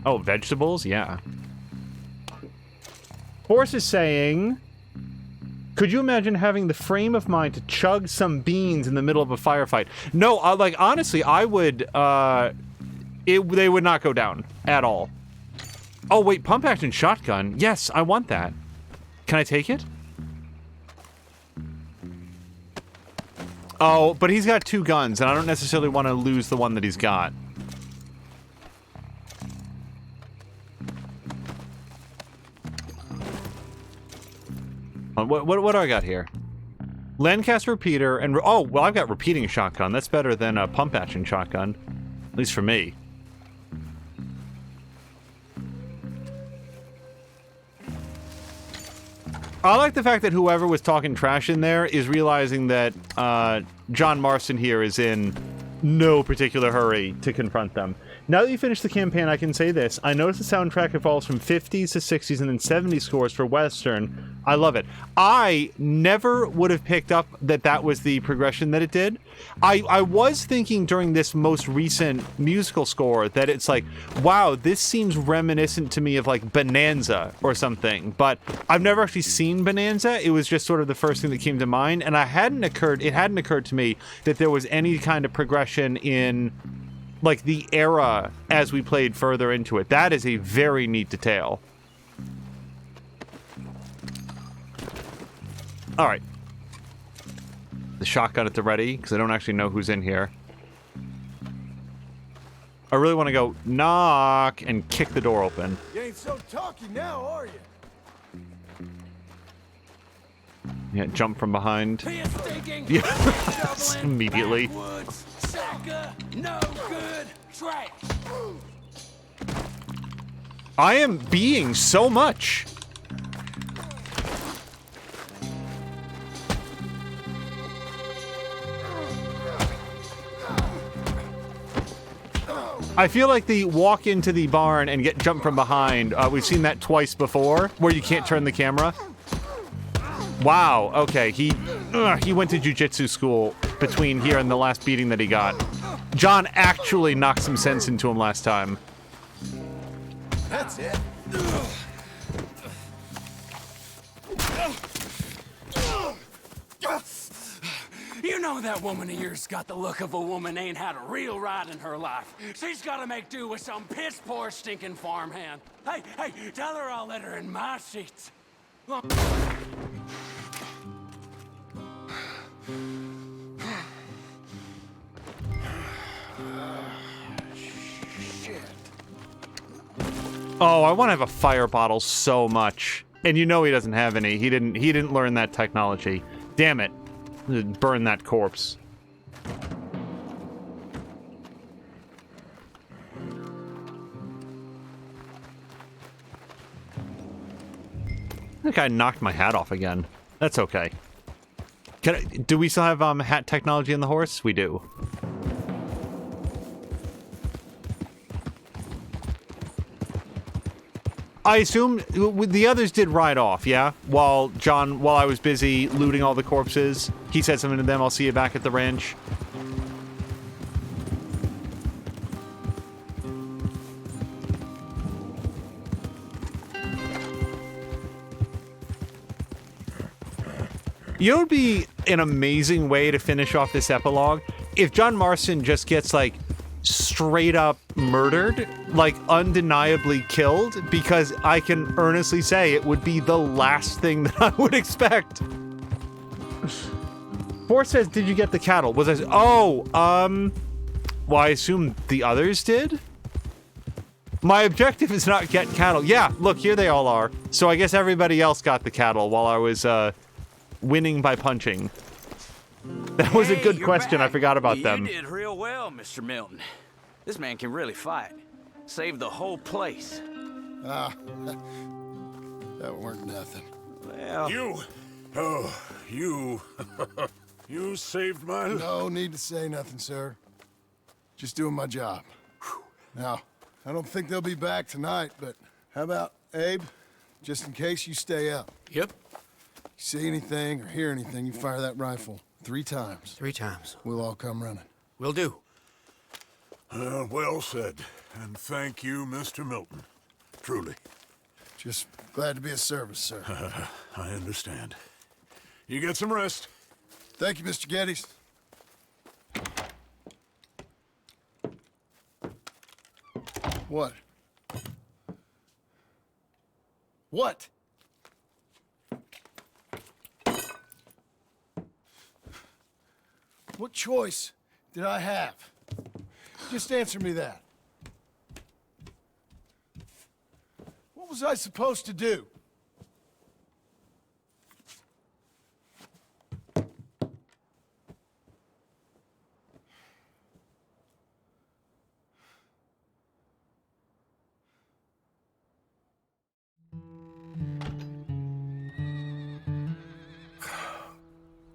Oh, vegetables? Yeah. Horse is saying, could you imagine having the frame of mind to chug some beans in the middle of a firefight? No, like, honestly, I would, they would not go down at all. Oh, wait, pump action shotgun. Yes, I want that. Can I take it? Oh, but he's got 2 guns, and I don't necessarily want to lose the one that he's got. What do I got here? Lancaster repeater, and... Oh, well, I've got repeating shotgun. That's better than a pump-action shotgun. At least for me. I like the fact that whoever was talking trash in there is realizing that John Marston here is in no particular hurry to confront them. Now that you finished the campaign, I can say this. I noticed the soundtrack evolves from 50s to 60s and then 70s scores for Western. I love it. I never would have picked up that that was the progression that it did. I was thinking during this most recent musical score that it's like, wow, this seems reminiscent to me of like Bonanza or something, but I've never actually seen Bonanza. It was just sort of the first thing that came to mind, and it hadn't occurred to me that there was any kind of progression in like the era as we played further into it. That is a very neat detail. All right. The shotgun at the ready, because I don't actually know who's in here. I really want to go knock and kick the door open. You ain't so talky now, are you? Yeah, jump from behind. Yeah, immediately. No good trash. I am being so much. I feel like the walk into the barn and get jumped from behind, we've seen that twice before, where you can't turn the camera. Wow, okay, he went to jiu-jitsu school between here and the last beating that he got. John actually knocked some sense into him last time. That's it. You know that woman of yours got the look of a woman ain't had a real ride in her life. She's gotta make do with some piss-poor stinking farmhand. Hey, tell her I'll let her in my sheets. Shit. Oh, I want to have a fire bottle so much. And you know he doesn't have any. He didn't learn that technology. Damn it. Burn that corpse. I think I knocked my hat off again. That's okay. Do we still have hat technology in the horse? We do. I assume the others did ride off, yeah? While I was busy looting all the corpses, he said something to them, I'll see you back at the ranch. You know what would be an amazing way to finish off this epilogue? If John Marston just gets, like, straight up murdered, like undeniably killed, because I can earnestly say it would be the last thing that I would expect. Force says, did you get the cattle? Was I... Oh, well, I assume the others did? My objective is not get cattle. Yeah, look, here they all are. So I guess everybody else got the cattle while I was, winning by punching. That was a good question. I forgot about them. You did real well, Mr. Milton. This man can really fight. Saved the whole place. Ah, that weren't nothing. Well... You you saved my life. No need to say nothing, sir. Just doing my job. Now, I don't think they'll be back tonight, but how about Abe? Just in case you stay up. Yep. You see anything or hear anything, you fire that rifle 3 times. 3 times. We'll all come running. Will do. Well said. And thank you, Mr. Milton. Truly. Just glad to be of service, sir. I understand. You get some rest. Thank you, Mr. Geddes. What? What? What choice did I have? Just answer me that. What was I supposed to do?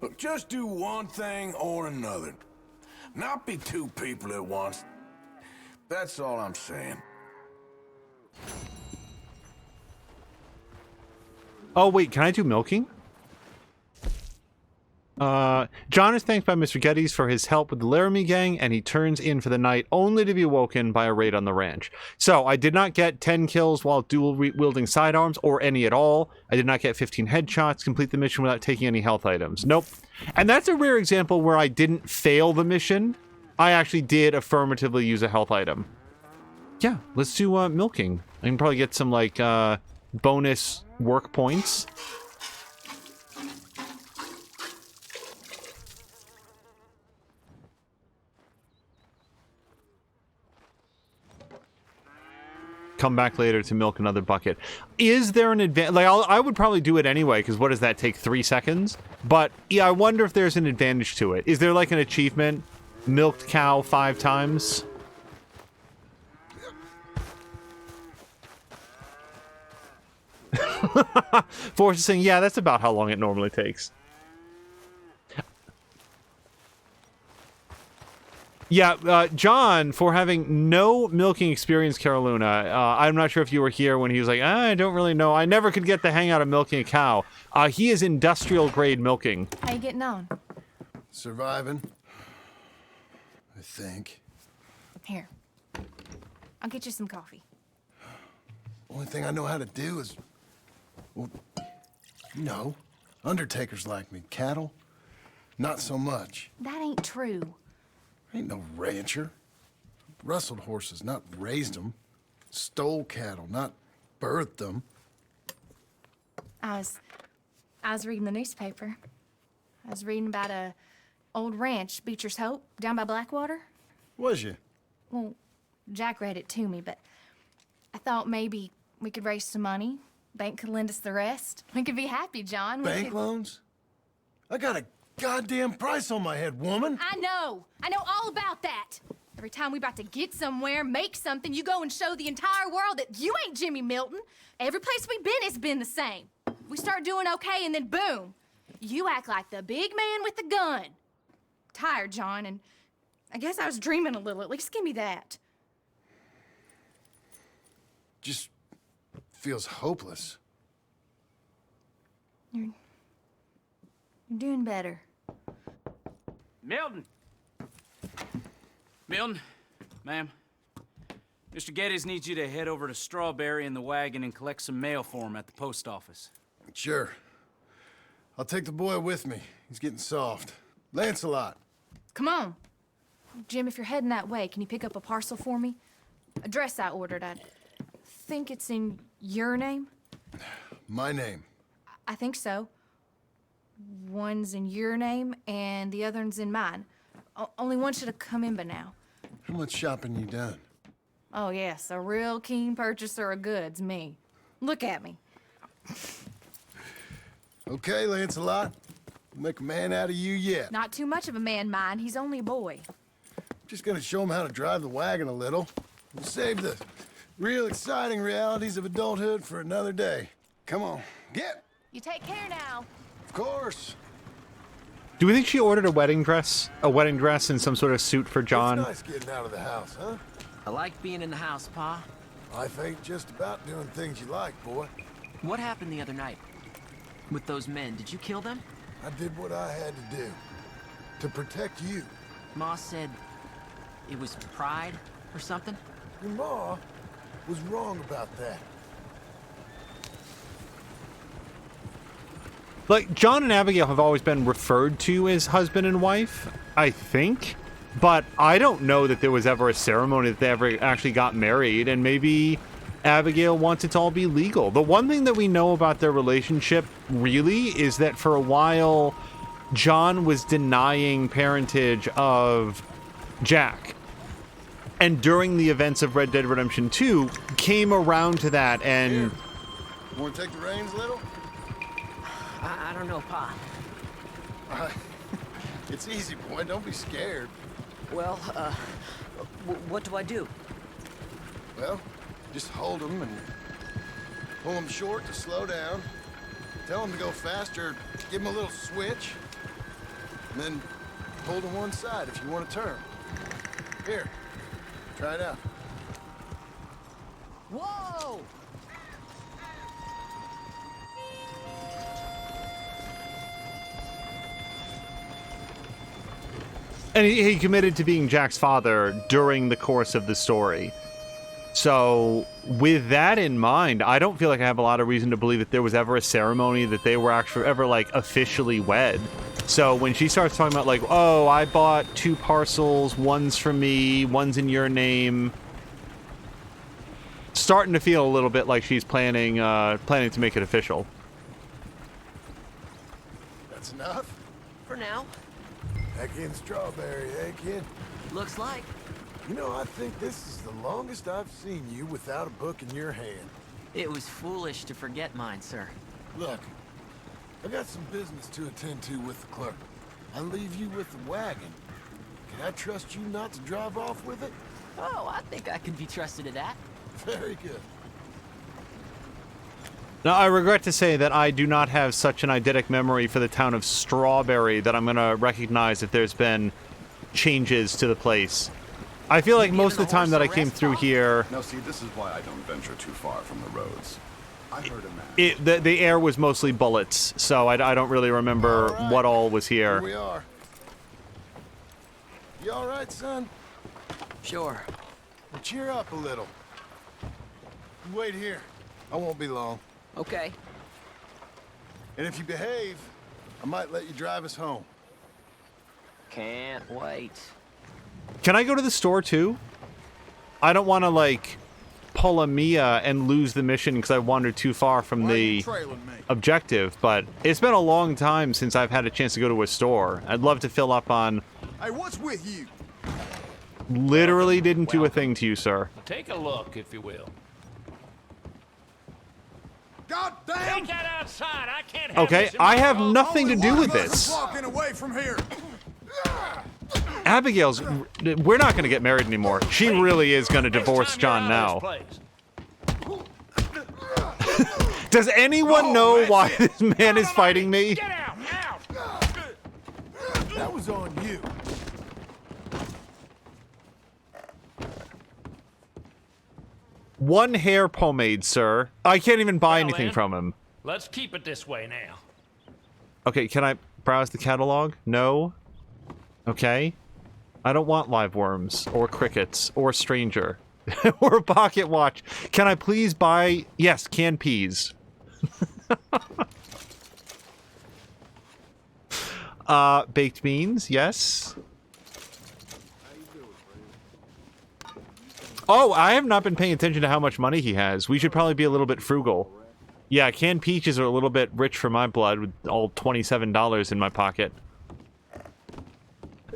Look, just do one thing or another. Not be two people at once. That's all I'm saying. Oh, wait, can I do milking? John is thanked by Mr. Geddes for his help with the Laramie gang, and he turns in for the night only to be woken by a raid on the ranch. So, I did not get 10 kills while dual-wielding sidearms, or any at all. I did not get 15 headshots, complete the mission without taking any health items. Nope. And that's a rare example where I didn't fail the mission. I actually did affirmatively use a health item. Yeah, let's do milking. I can probably get some, like, bonus work points. Come back later to milk another bucket. Is there an advantage? Like, I would probably do it anyway, because what does that take, 3 seconds? But, yeah, I wonder if there's an advantage to it. Is there, like, an achievement? Milked cow 5 times? Forrest is saying, yeah, that's about how long it normally takes. Yeah, John, for having no milking experience, Carolina, I'm not sure if you were here when he was like, I don't really know. I never could get the hang out of milking a cow. He is industrial grade milking. How you getting on? Surviving. I think. Here. I'll get you some coffee. Only thing I know how to do is... Well, you know, undertakers like me. Cattle, not so much. That ain't true. Ain't no rancher. Rustled horses, not raised them. Stole cattle, not birthed them. I was reading the newspaper. I was reading about a old ranch, Beecher's Hope, down by Blackwater. Was you? Well, Jack read it to me, but I thought maybe we could raise some money. Bank could lend us the rest. We could be happy, John. Bank loans? I got a goddamn price on my head, woman. I know all about that. Every time we about to get somewhere, make something, you go and show the entire world that you ain't Jimmy Milton. Every place we've been, it's been the same. We start doing okay, and then boom, you act like the big man with the gun. Tired, John, and I guess I was dreaming a little. At least give me that. Just feels hopeless. You're doing better. Milton! Milton, ma'am. Mr. Geddes needs you to head over to Strawberry in the wagon and collect some mail for him at the post office. Sure. I'll take the boy with me. He's getting soft. Lancelot. Come on. Jim, if you're heading that way, can you pick up a parcel for me? A dress I ordered. I think it's in your name? My name. I think so. One's in your name, and the other one's in mine. Only one should have come in by now. How much shopping you done? Oh, yes, a real keen purchaser of goods, me. Look at me. Okay, Lancelot. Make a man out of you yet. Not too much of a man, mine. He's only a boy. Just gonna show him how to drive the wagon a little. We'll save the real exciting realities of adulthood for another day. Come on, get. You take care now. Of course. Do we think she ordered a wedding dress? A wedding dress and some sort of suit for John? It's nice getting out of the house, huh? I like being in the house, Pa. Life ain't just about doing things you like, boy. What happened the other night? With those men, did you kill them? I did what I had to do. To protect you. Ma said it was pride or something? Your ma was wrong about that. Like, John and Abigail have always been referred to as husband and wife, I think. But I don't know that there was ever a ceremony that they ever actually got married, and maybe Abigail wants it to all be legal. The one thing that we know about their relationship, really, is that for a while, John was denying parentage of Jack. And during the events of Red Dead Redemption 2, came around to that and... Here. You want to take the reins, little? I don't know, Pa. It's easy, boy. Don't be scared. Well, what do I do? Well, just hold them and pull them short to slow down. Tell them to go faster. Give them a little switch. And then pull to one side if you want to turn. Here. Try it out. Whoa! And he committed to being Jack's father during the course of the story. So, with that in mind, I don't feel like I have a lot of reason to believe that there was ever a ceremony that they were actually ever, like, officially wed. So when she starts talking about, like, oh, I bought 2 parcels, one's for me, one's in your name, starting to feel a little bit like she's planning to make it official. That's enough? For now. Back in Strawberry, eh, kid? Looks like. You know, I think this is the longest I've seen you without a book in your hand. It was foolish to forget mine, sir. Look, I got some business to attend to with the clerk. I'll leave you with the wagon. Can I trust you not to drive off with it? Oh, I think I can be trusted to that. Very good. Now, I regret to say that I do not have such an eidetic memory for the town of Strawberry that I'm going to recognize if there's been changes to the place. I feel like most of the time that I came through here... Now, see, this is why I don't venture too far from the roads. I heard a man. The air was mostly bullets, so I don't really remember what all was here. Here we are. You all right, son? Sure. Well, cheer up a little. You wait here. I won't be long. Okay. And if you behave, I might let you drive us home. Can't wait. Can I go to the store, too? I don't want to, like, pull a Mia and lose the mission because I wandered too far from the objective, but it's been a long time since I've had a chance to go to a store. I'd love to fill up on... Hey, what's with you? Literally didn't do a thing to you, sir. Take a look, if you will. God damn! Take that outside. I can't have Okay, this in I my have home. nothing to do with this. Walking away from here. Abigail's... We're not going to get married anymore. She really is going to divorce John now. Does anyone know why this man is fighting me? Get out! Out! That was on you. One hair pomade, sir. I can't even buy Well, anything then, from him. Let's keep it this way now. Okay, can I browse the catalog? No. Okay. I don't want live worms, or crickets, or stranger, or a pocket watch. Can I please buy... Yes, canned peas. Baked beans, yes. Oh, I have not been paying attention to how much money he has. We should probably be a little bit frugal. Yeah, canned peaches are a little bit rich for my blood with all $27 in my pocket.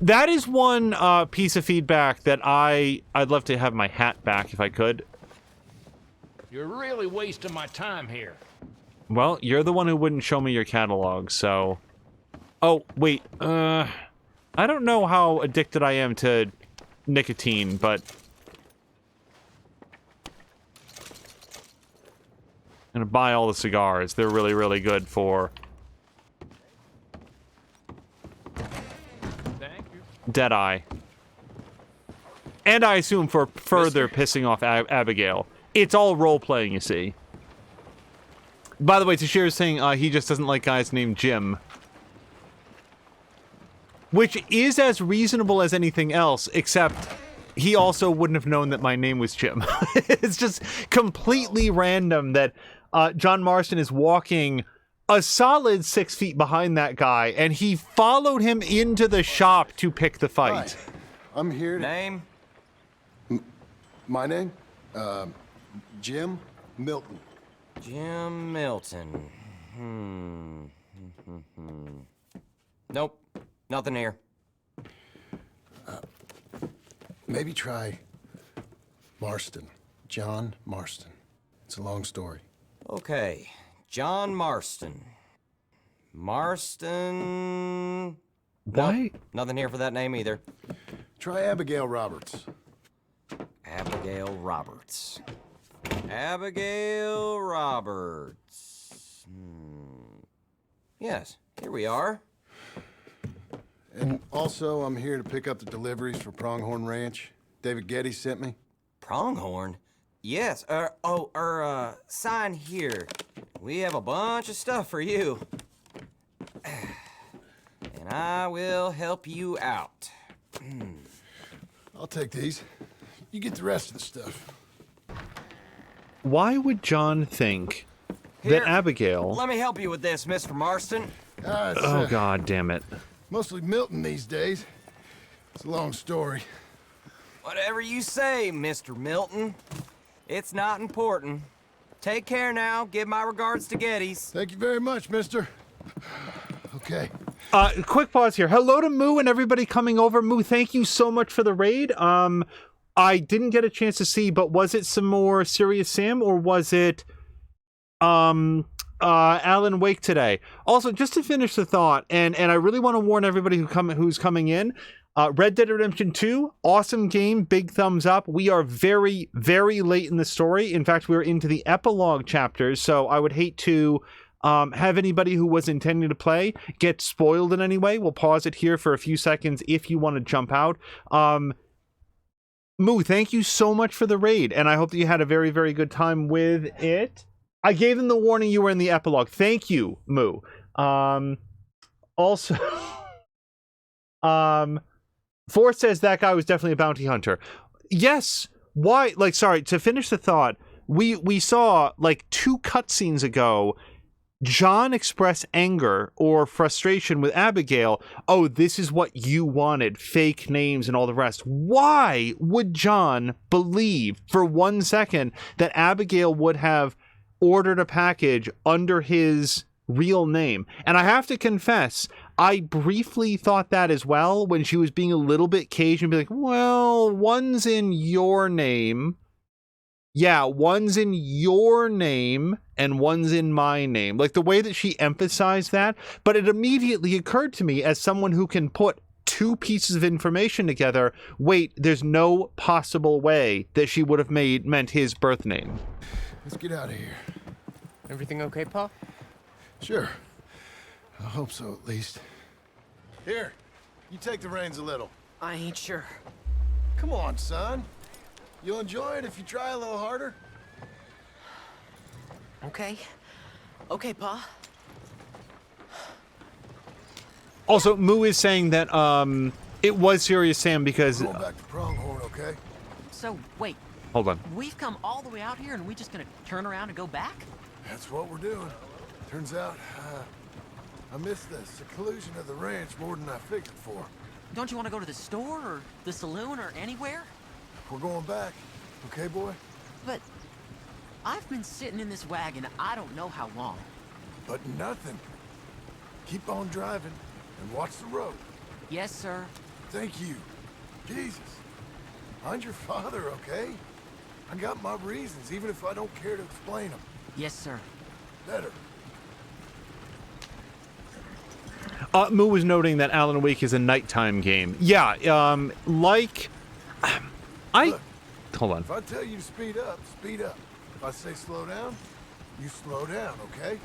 That is one piece of feedback that I'd love to have my hat back if I could. You're really wasting my time here. Well, you're the one who wouldn't show me your catalog, so... Oh, wait, I don't know how addicted I am to nicotine, but... I'm gonna buy all the cigars. They're really, really good for... Deadeye. And I assume for further pissing off Abigail. It's all role-playing, you see. By the way, Tashir saying he just doesn't like guys named Jim. Which is as reasonable as anything else, except he also wouldn't have known that my name was Jim. It's just completely random that John Marston is walking a solid 6 feet behind that guy, and he followed him into the shop to pick the fight. Right. I'm here to... Name? My name? Jim Milton. Jim Milton. Nope. Nothing here. Maybe try Marston. John Marston. It's a long story. Okay. John Marston. Marston... Why? Nope, nothing here for that name either. Try Abigail Roberts. Abigail Roberts. Abigail Roberts. Yes, here we are. And also, I'm here to pick up the deliveries for Pronghorn Ranch. David Getty sent me. Pronghorn? Yes, sign here. We have a bunch of stuff for you. And I will help you out. I'll take these. You get the rest of the stuff. Why would John think Here, that Abigail... Let me help you with this, Mr. Marston. Oh, God damn it. Mostly Milton these days. It's a long story. Whatever you say, Mr. Milton. It's not important. Take care now. Give my regards to Geddes. Thank you very much, mister. Okay. Quick pause here. Hello to Moo and everybody coming over. Moo, thank you so much for the raid. I didn't get a chance to see, but was it some more Serious Sam or was it Alan Wake today? Also, just to finish the thought, and I really want to warn everybody who's coming in. Red Dead Redemption 2, awesome game, big thumbs up. We are very, very late in the story. In fact, we're into the epilogue chapters, so I would hate to have anybody who was intending to play get spoiled in any way. We'll pause it here for a few seconds if you want to jump out. Moo, thank you so much for the raid, and I hope that you had a very, very good time with it. I gave them the warning you were in the epilogue. Thank you, Moo. Also, Forrest says that guy was definitely a bounty hunter. Yes. Why? Like, sorry, to finish the thought, we saw, like, 2 cutscenes ago, John express anger or frustration with Abigail. Oh, this is what you wanted. Fake names and all the rest. Why would John believe for 1 second that Abigail would have ordered a package under his real name? And I have to confess, I briefly thought that as well when she was being a little bit cagey and be like, well, one's in your name. Yeah, one's in your name and one's in my name. Like the way that she emphasized that. But it immediately occurred to me as someone who can put 2 pieces of information together. Wait, there's no possible way that she would have meant his birth name. Let's get out of here. Everything okay, Pa? Sure. I hope so, at least. Here, you take the reins a little. I ain't sure. Come on, son. You'll enjoy it if you try a little harder. Okay. Okay, Pa. Also, Moo is saying that it was Serious Sam because... Going back to Pronghorn, okay? So, wait. Hold on. We've come all the way out here and we just gonna turn around and go back? That's what we're doing. Turns out, I miss the seclusion of the ranch more than I figured for. Don't you want to go to the store or the saloon or anywhere? We're going back, okay, boy? But I've been sitting in this wagon I don't know how long. But nothing. Keep on driving and watch the road. Yes, sir. Thank you. Jesus. I'm your father, okay? I got my reasons, even if I don't care to explain them. Yes, sir. Better. Moo was noting that Alan Wake is a nighttime game. Yeah, like... Look, hold on. If I tell you to speed up, speed up. If I say slow down, you slow down, okay?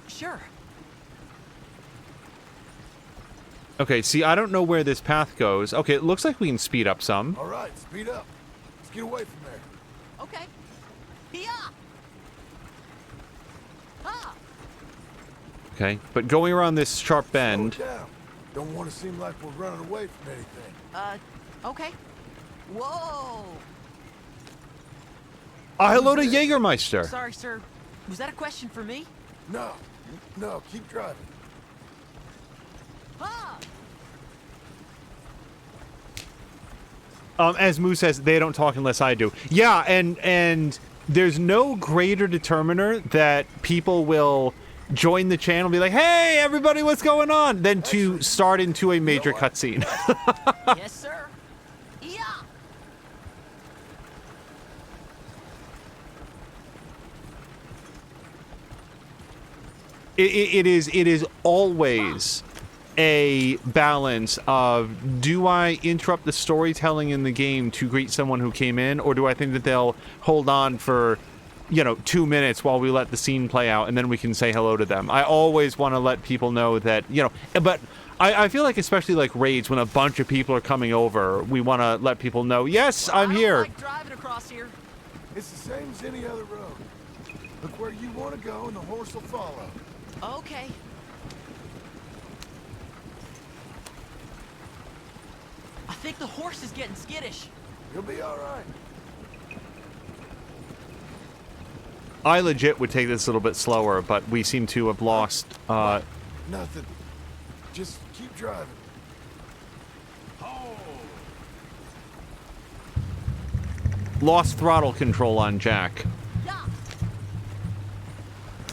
Sure. Okay, see, I don't know where this path goes. Okay, it looks like we can speed up some. All right, speed up. Let's get away from there. Okay. Yeah. Ha. Okay, but going around this sharp bend... Slow down. Don't want to seem like we're running away from anything. Okay. Whoa! Hello to Jägermeister. Sorry, sir. Was that a question for me? No. No, keep driving. Ah! As Moo says, they don't talk unless I do. Yeah, and there's no greater determiner that people will join the channel, be like, "Hey, everybody, what's going on?" Than to start into a major cutscene. Yes, sir. Yeah. It is always a balance of, do I interrupt the storytelling in the game to greet someone who came in, or do I think that they'll hold on for, 2 minutes while we let the scene play out and then we can say hello to them. I always want to let people know that, but I feel like, especially like raids, when a bunch of people are coming over, we want to let people know, yes, I'm here. Like driving across here. It's the same as any other road. Look where you want to go and the horse will follow. Okay. I think the horse is getting skittish. You'll be all right. I legit would take this a little bit slower, but we seem to have lost, Nothing. Just keep driving. lost throttle control on Jack. Yeah.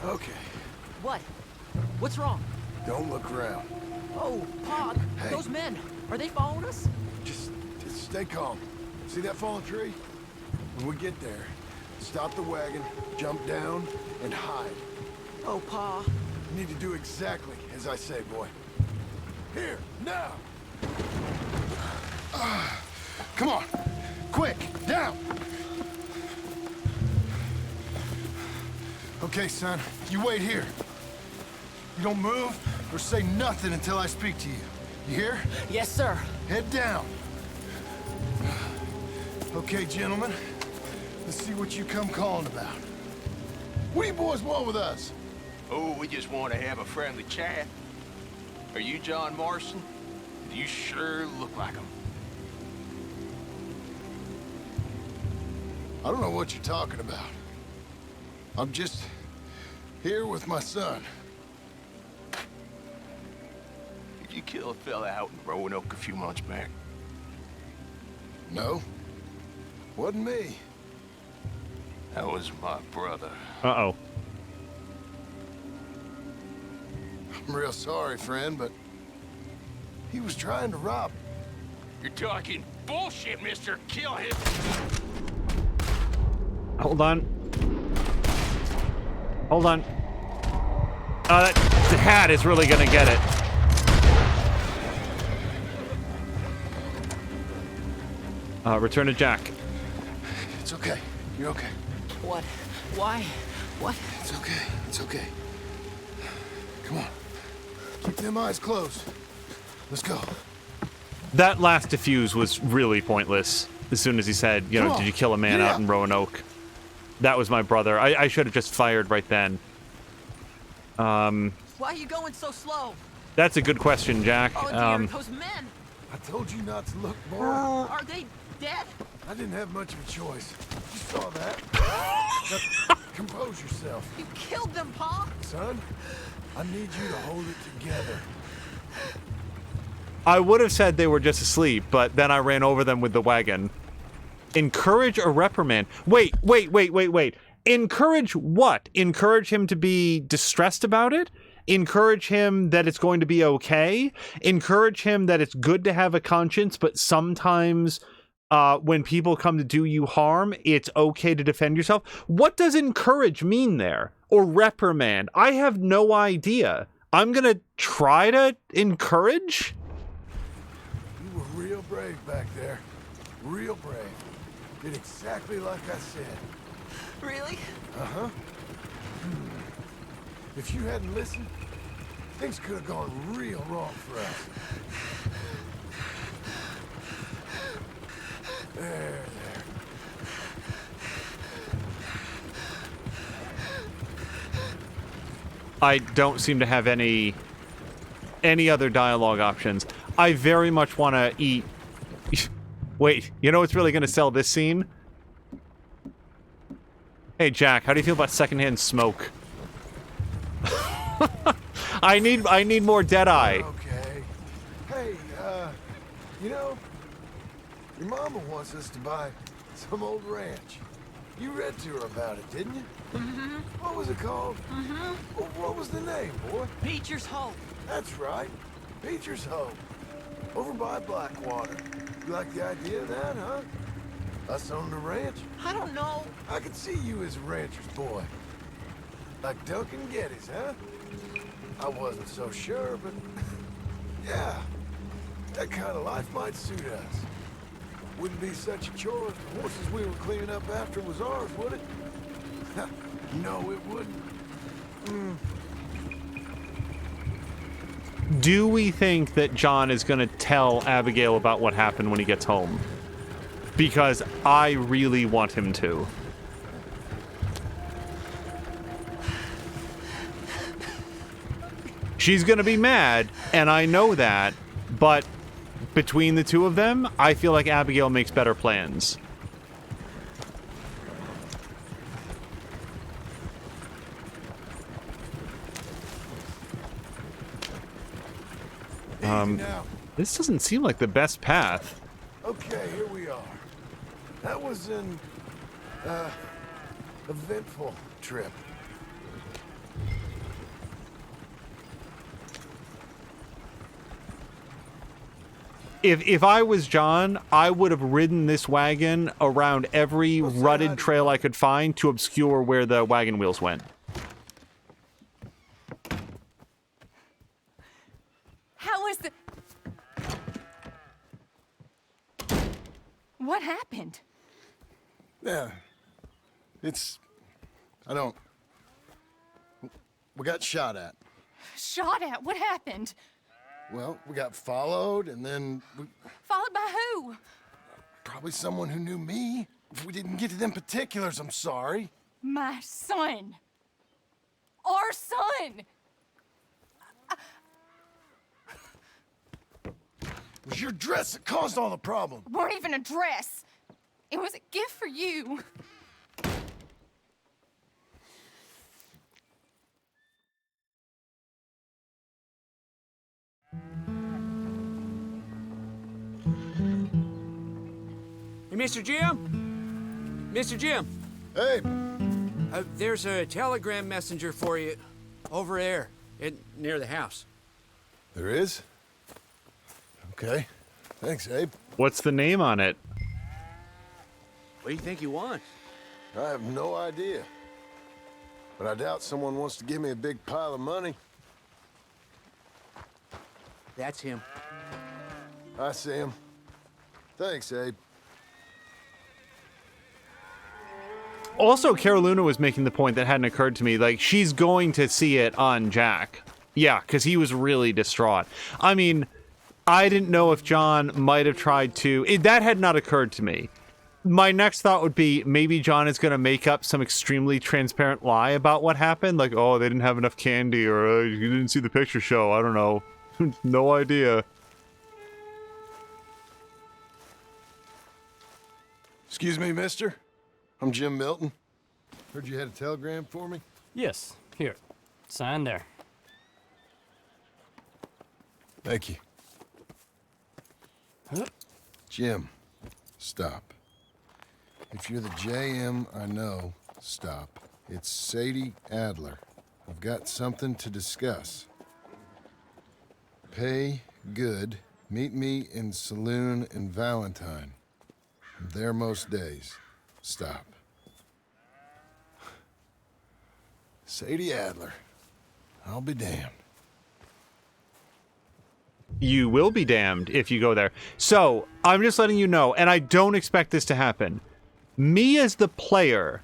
Okay. What? What's wrong? Don't look around. Oh, Pog, those men, are they following us? Just stay calm. See that fallen tree? When we get there, stop the wagon, jump down, and hide. Oh, Pa. You need to do exactly as I say, boy. Here, now! Come on! Quick, down! Okay, son, you wait here. You don't move or say nothing until I speak to you. You hear? Yes, sir. Head down. Okay, gentlemen. Let's see what you come calling about. What do you boys want with us? Oh, we just want to have a friendly chat. Are you John Marston? You sure look like him. I don't know what you're talking about. I'm just here with my son. Did you kill a fella out in Roanoke a few months back? No. Wasn't me. That was my brother. Uh-oh. I'm real sorry, friend, but he was trying to rob. You're talking bullshit, mister. Kill him. Hold on. Hold on. Oh, that hat is really gonna get it. Return to Jack. It's okay. You're okay. What? Why? What? It's okay. It's okay. Come on. Keep them eyes closed. Let's go. That last defuse was really pointless. As soon as he said, did you kill a man out in Roanoke? That was my brother. I should have just fired right then. Why are you going so slow? That's a good question, Jack. Oh, dear, those men! I told you not to look, boy. Are they dead? I didn't have much of a choice. You saw that. Now, compose yourself. You killed them, Pa! Son, I need you to hold it together. I would have said they were just asleep, but then I ran over them with the wagon. Encourage or reprimand? Wait. Encourage what? Encourage him to be distressed about it? Encourage him that it's going to be okay? Encourage him that it's good to have a conscience, but sometimes when people come to do you harm, it's okay to defend yourself? What does encourage mean there? Or reprimand? I have no idea. I'm gonna try to encourage? You were real brave back there. Real brave. Did exactly like I said. Really? Uh-huh. If you hadn't listened, things could have gone real wrong for us. There. I don't seem to have any other dialogue options. I very much want to eat... Wait, you know what's really going to sell this scene? Hey, Jack, how do you feel about secondhand smoke? I need more Deadeye. Okay. Hey, your mama wants us to buy some old ranch. You read to her about it, didn't you? Mm-hmm. What was it called? Mm-hmm. What was the name, boy? Beecher's Hope. That's right. Beecher's Hope. Over by Blackwater. You like the idea of that, huh? Us on the ranch? I don't know. I could see you as a rancher's boy. Like Duncan Geddes, huh? I wasn't so sure, but... yeah. That kind of life might suit us. Wouldn't be such a chore if the horses we were cleaning up after was ours, would it? No, it wouldn't. Do we think that John is going to tell Abigail about what happened when he gets home? Because I really want him to. She's going to be mad, and I know that, but between the two of them, I feel like Abigail makes better plans. This doesn't seem like the best path. Okay, here we are. That was an, eventful trip. If I was John, I would have ridden this wagon around every rutted trail I could find to obscure where the wagon wheels went. How was the... What happened? Yeah. I don't... We got shot at. Shot at? What happened? Well, we got followed, and then we... Followed by who? Probably someone who knew me. If we didn't get to them particulars, I'm sorry. My son. Our son. It was your dress that caused all the problem. It weren't even a dress. It was a gift for you. Hey, Mr. Jim? Mr. Jim? Hey. There's a telegram messenger for you over there near the house. There is? Okay. Thanks, Abe. What's the name on it? What do you think he wants? I have no idea. But I doubt someone wants to give me a big pile of money. That's him. I see him. Thanks, Abe. Also, Carolina was making the point that hadn't occurred to me, like, she's going to see it on Jack. Yeah, because he was really distraught. I mean, I didn't know if John might have tried to... that had not occurred to me. My next thought would be, maybe John is going to make up some extremely transparent lie about what happened. Like, oh, they didn't have enough candy, or you didn't see the picture show. I don't know. No idea. Excuse me, mister. I'm Jim Milton. Heard you had a telegram for me? Yes. Here. Sign there. Thank you. Huh? Jim, stop. If you're the JM I know, stop. It's Sadie Adler. I've got something to discuss. Pay good. Meet me in Saloon in Valentine. I'm there most days. Stop. Sadie Adler. I'll be damned. You will be damned if you go there. So, I'm just letting you know, and I don't expect this to happen. Me as the player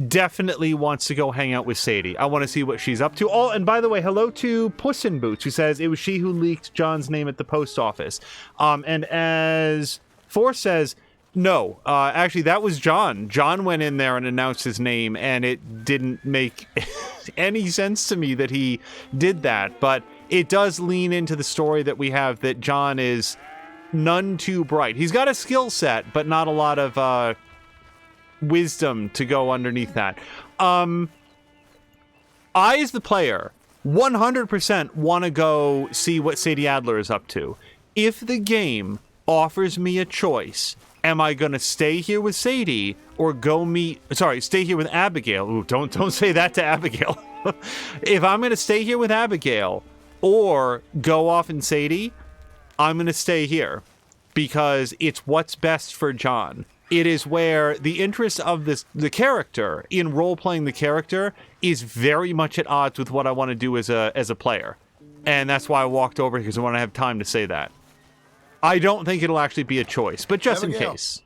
definitely wants to go hang out with Sadie. I want to see what she's up to. Oh, and by the way, hello to Puss in Boots, who says it was she who leaked John's name at the post office. And as Force says, no, actually, that was John. John went in there and announced his name, and it didn't make any sense to me that he did that. But it does lean into the story that we have that John is none too bright. He's got a skill set, but not a lot of wisdom to go underneath that. I, as the player, 100% want to go see what Sadie Adler is up to. If the game offers me a choice am I going to stay here with Sadie or stay here with Abigail? Ooh, don't say that to Abigail. If I'm going to stay here with Abigail or go off in Sadie, I'm going to stay here because it's what's best for John. It is where the interest of the character in role-playing the character is very much at odds with what I want to do as a player. And that's why I walked over because I want to have time to say that. I don't think it'll actually be a choice, but just in case.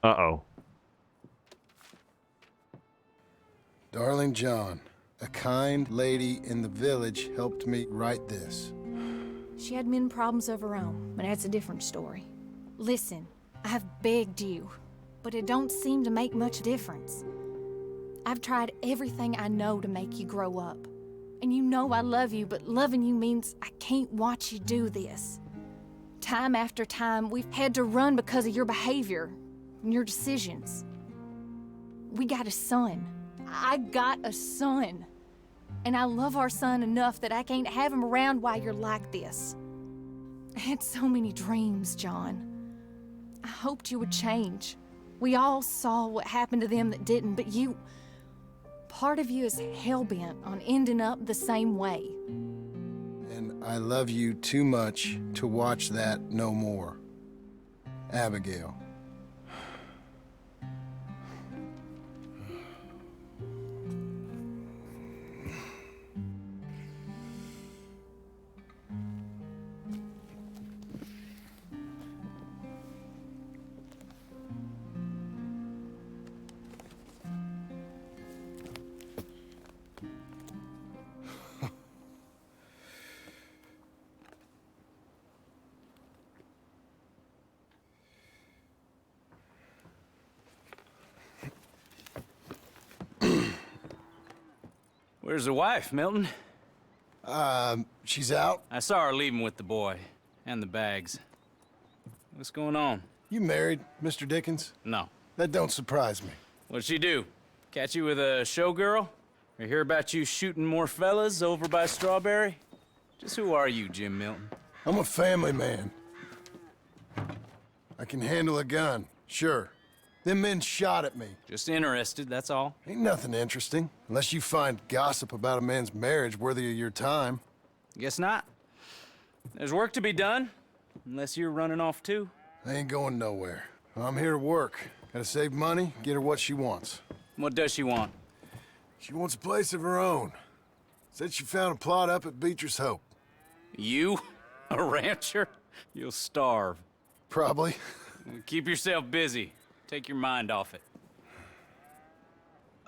Uh-oh. Darling John, a kind lady in the village helped me write this. She had men problems of her own, but that's a different story. Listen, I've begged you, but it don't seem to make much difference. I've tried everything I know to make you grow up. And you know I love you, but loving you means I can't watch you do this. Time after time, we've had to run because of your behavior and your decisions. We got a son. I got a son. And I love our son enough that I can't have him around while you're like this. I had so many dreams, John. I hoped you would change. We all saw what happened to them that didn't, but you... Part of you is hell-bent on ending up the same way. And I love you too much to watch that no more. Abigail. Where's the wife, Milton? She's out. I saw her leaving with the boy. And the bags. What's going on? You married, Mr. Dickens? No. That don't surprise me. What'd she do? Catch you with a showgirl? Or hear about you shooting more fellas over by Strawberry? Just who are you, Jim Milton? I'm a family man. I can handle a gun, sure. Them men shot at me. Just interested, that's all. Ain't nothing interesting, unless you find gossip about a man's marriage worthy of your time. Guess not. There's work to be done, unless you're running off too. I ain't going nowhere. I'm here to work. Gotta save money, get her what she wants. What does she want? She wants a place of her own. Said she found a plot up at Beecher's Hope. You? A rancher? You'll starve. Probably. Keep yourself busy. Take your mind off it.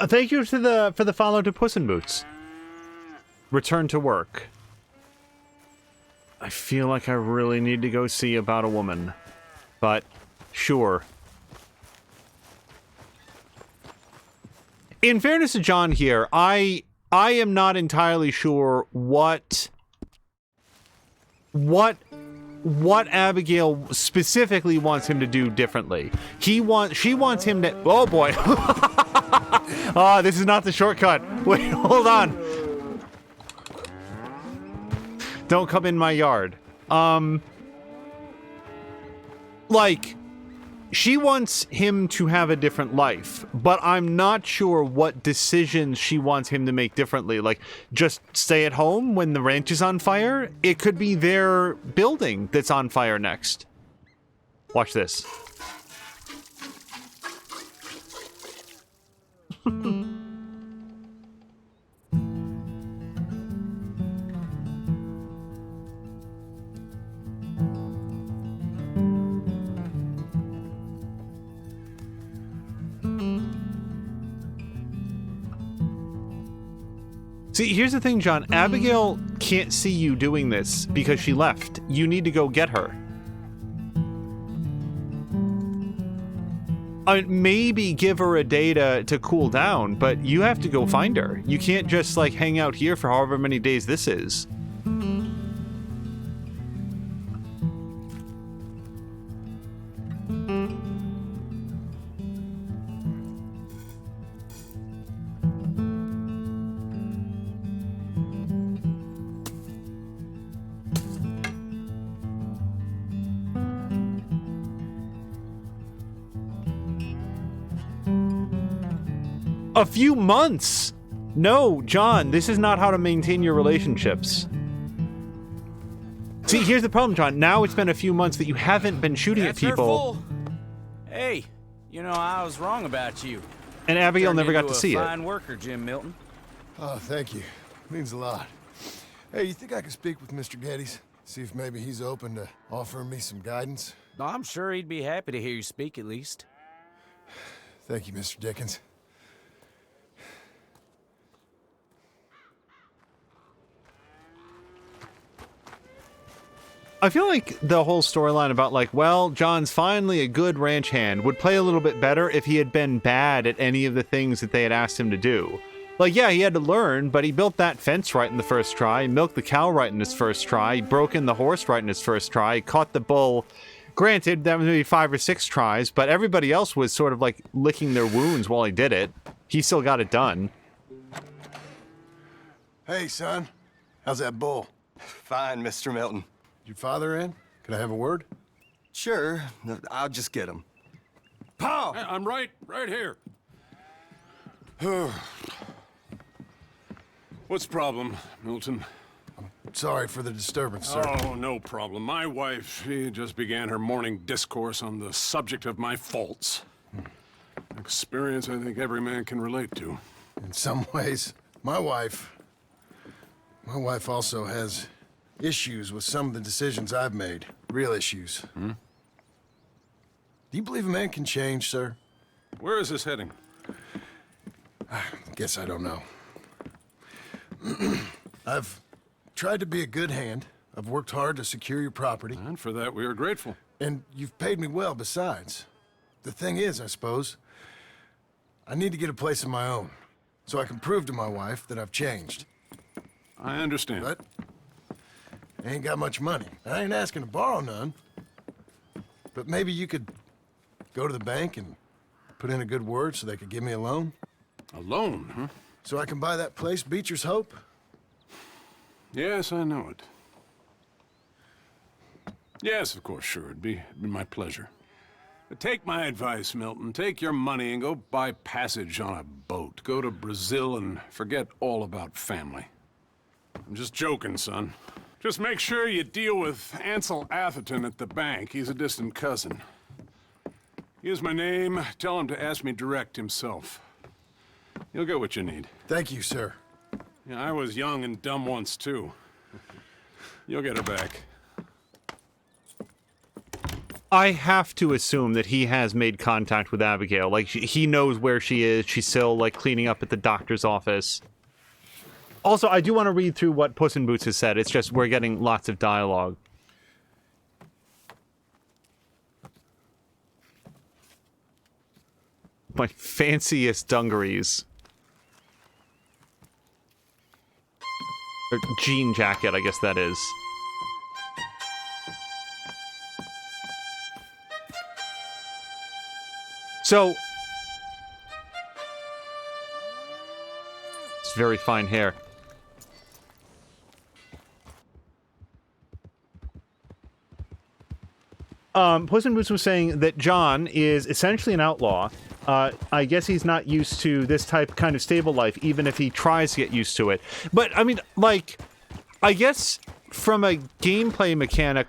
Thank you for the follow to Puss in Boots. Return to work. I feel like I really need to go see about a woman. But, sure. In fairness to John here, I am not entirely sure what Abigail specifically wants him to do differently. She wants him to... Oh, boy. Ah, this is not the shortcut. Wait, hold on. Don't come in my yard. Like, she wants him to have a different life, but I'm not sure what decisions she wants him to make differently. Like, just stay at home when the ranch is on fire? It could be their building that's on fire next. Watch this. See, here's the thing, John. Abigail can't see you doing this because she left. You need to go get her. I mean, maybe give her a day to cool down, but you have to go find her. You can't just, like, hang out here for however many days this is. A few months! No, John, this is not how to maintain your relationships. See, here's the problem, John. Now it's been a few months that you haven't been shooting at people. Hey, you know, I was wrong about you. And Abigail Turned never got into to see a it. fine worker, Jim Milton. Oh, thank you. Means a lot. Hey, you think I could speak with Mr. Geddes? See if maybe he's open to offering me some guidance? I'm sure he'd be happy to hear you speak at least. Thank you, Mr. Dickens. I feel like the whole storyline about like, well, John's finally a good ranch hand would play a little bit better if he had been bad at any of the things that they had asked him to do. Like, yeah, he had to learn, but he built that fence right in the first try, he milked the cow right in his first try, he broke in the horse right in his first try, he caught the bull. Granted, that was maybe 5 or 6 tries, but everybody else was sort of like licking their wounds while he did it. He still got it done. Hey, son. How's that bull? Fine, Mr. Milton. Your father in? Can I have a word? Sure. I'll just get him. Pa! I'm right here. What's the problem, Milton? Sorry for the disturbance, sir. Oh, no problem. My wife, she just began her morning discourse on the subject of my faults. Experience I think every man can relate to. In some ways, my wife also has issues with some of the decisions I've made. Real issues. Hmm? Do you believe a man can change, sir? Where is this heading? I guess I don't know. I've tried to be a good hand. I've worked hard to secure your property. And for that, we are grateful. And you've paid me well besides. The thing is, I suppose, I need to get a place of my own, so I can prove to my wife that I've changed. I understand. But I ain't got much money. I ain't asking to borrow none. But maybe you could go to the bank and put in a good word so they could give me a loan. A loan, huh? So I can buy that place, Beecher's Hope? Yes, I know it. Yes, of course, sure. It'd be my pleasure. But take my advice, Milton. Take your money and go buy passage on a boat. Go to Brazil and forget all about family. I'm just joking, son. Just make sure you deal with Ansel Atherton at the bank. He's a distant cousin. Here's my name. Tell him to ask me direct himself. You'll get what you need. Thank you, sir. Yeah, I was young and dumb once, too. You'll get her back. I have to assume that he has made contact with Abigail. Like, he knows where she is. She's still, like, cleaning up at the doctor's office. Also, I do want to read through what Puss in Boots has said. It's just we're getting lots of dialogue. My fanciest dungarees. Or jean jacket, I guess that is. So, it's very fine hair. Puss in Boots was saying that John is essentially an outlaw. I guess he's not used to this kind of stable life, even if he tries to get used to it. But, I mean, like, I guess from a gameplay mechanic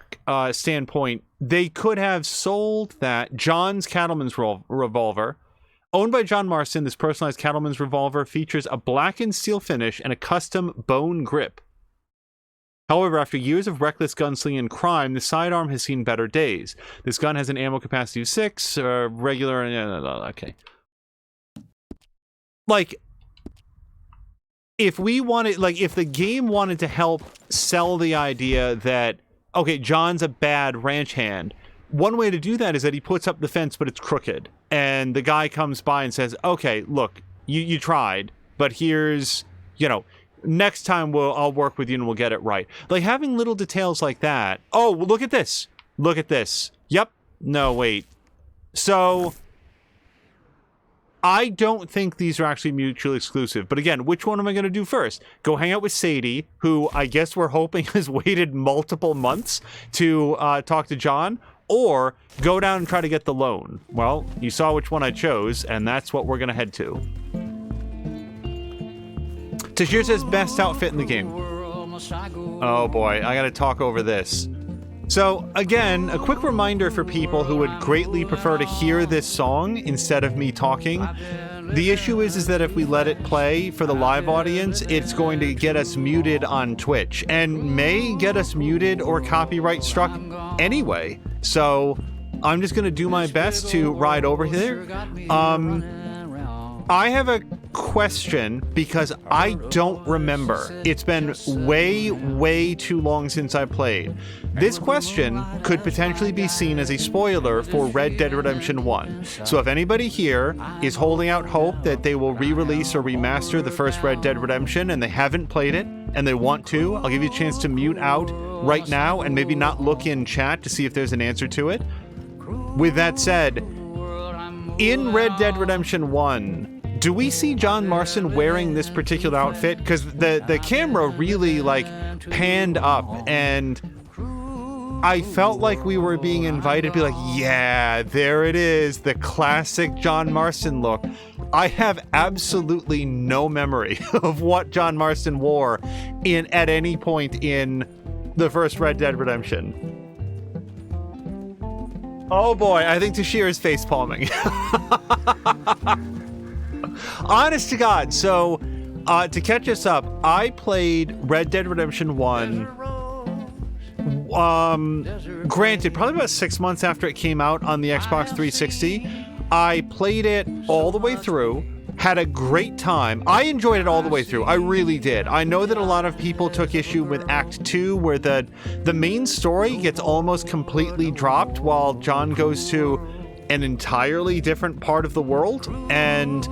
standpoint, they could have sold that John's Cattleman's revolver. Owned by John Marston, this personalized Cattleman's revolver features a blackened steel finish and a custom bone grip. However, after years of reckless gunslinging and crime, the sidearm has seen better days. This gun has an ammo capacity of 6, regular, okay. Like, if we wanted, like, if the game wanted to help sell the idea that, okay, John's a bad ranch hand, one way to do that is that he puts up the fence, but it's crooked. And the guy comes by and says, okay, look, you tried, but here's, you know, next time I'll work with you and we'll get it right. Like, having little details like that. Oh, look at this. Look at this. Yep. No, wait. So, I don't think these are actually mutually exclusive. But again, which one am I going to do first? Go hang out with Sadie, who I guess we're hoping has waited multiple months to talk to John, or go down and try to get the loan? Well, you saw which one I chose, and that's what we're going to head to. Tashir says best outfit in the game. Oh boy, I gotta talk over this. So again, a quick reminder for people who would greatly prefer to hear this song instead of me talking. The issue is that if we let it play for the live audience, it's going to get us muted on Twitch and may get us muted or copyright struck anyway. So I'm just going to do my best to ride over here. I have a question because I don't remember. It's been way, way too long since I played. This question could potentially be seen as a spoiler for Red Dead Redemption 1. So if anybody here is holding out hope that they will re-release or remaster the first Red Dead Redemption and they haven't played it and they want to, I'll give you a chance to mute out right now and maybe not look in chat to see if there's an answer to it. With that said, in Red Dead Redemption 1, do we see John Marston wearing this particular outfit? Because the camera really, like, panned up, and I felt like we were being invited to be like, yeah, there it is, the classic John Marston look. I have absolutely no memory of what John Marston wore at any point in the first Red Dead Redemption. Oh boy, I think Tashir is facepalming. Honest to God, so to catch us up, I played Red Dead Redemption 1, granted, probably about 6 months after it came out on the Xbox 360. I played it all the way through, had a great time. I enjoyed it all the way through. I really did. I know that a lot of people took issue with Act 2, where the main story gets almost completely dropped while John goes to an entirely different part of the world, and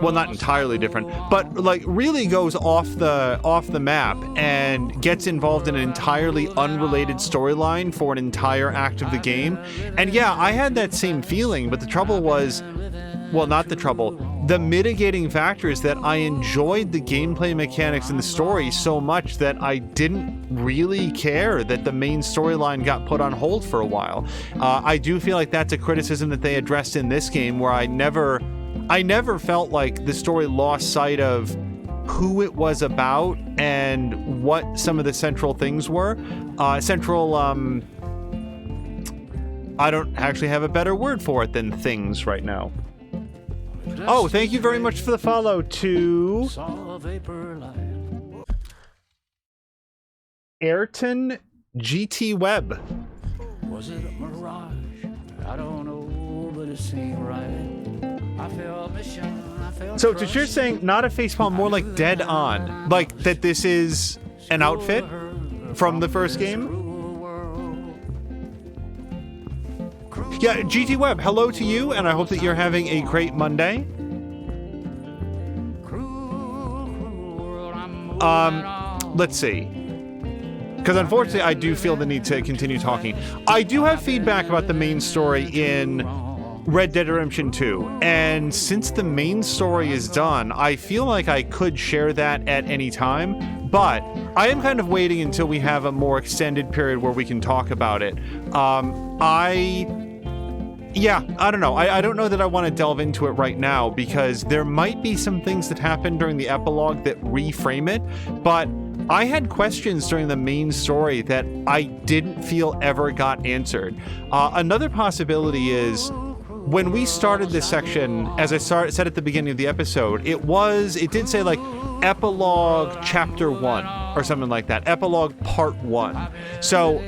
well, not entirely different, but like really goes off the map and gets involved in an entirely unrelated storyline for an entire act of the game. And yeah, I had that same feeling, but the trouble was, well, not the trouble, the mitigating factor is that I enjoyed the gameplay mechanics and the story so much that I didn't really care that the main storyline got put on hold for a while. I do feel like that's a criticism that they addressed in this game, where I never felt like the story lost sight of who it was about and what some of the central things were. I don't actually have a better word for it than things right now. Oh, thank you very much for the follow to Ayrton GT Web. Was it a mirage? I don't know, but it seemed right. I felt mission, I felt So Tashir's saying not a facepalm, more like dead on. Like that this is an outfit from the first game? Yeah, GT Web, hello to you, and I hope that you're having a great Monday. Let's see. Because unfortunately, I do feel the need to continue talking. I do have feedback about the main story in Red Dead Redemption 2, and since the main story is done, I feel like I could share that at any time, but I am kind of waiting until we have a more extended period where we can talk about it. Yeah, I don't know. I don't know that I want to delve into it right now, because there might be some things that happen during the epilogue that reframe it, but I had questions during the main story that I didn't feel ever got answered. Another possibility is, when we started this section, as I said at the beginning of the episode, it did say like Epilogue Chapter 1 or something like that. Epilogue Part 1. So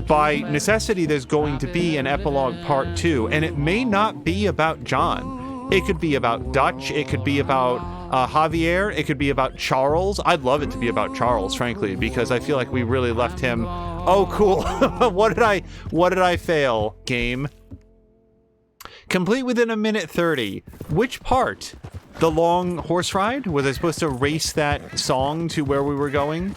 by necessity, there's going to be an Epilogue Part 2, and it may not be about John. It could be about Dutch, it could be about Javier, it could be about Charles. I'd love it to be about Charles, frankly, because I feel like we really left him... Oh, cool. What did I fail, game? Complete within a minute 30. Which part? The long horse ride? Was I supposed to race that song to where we were going?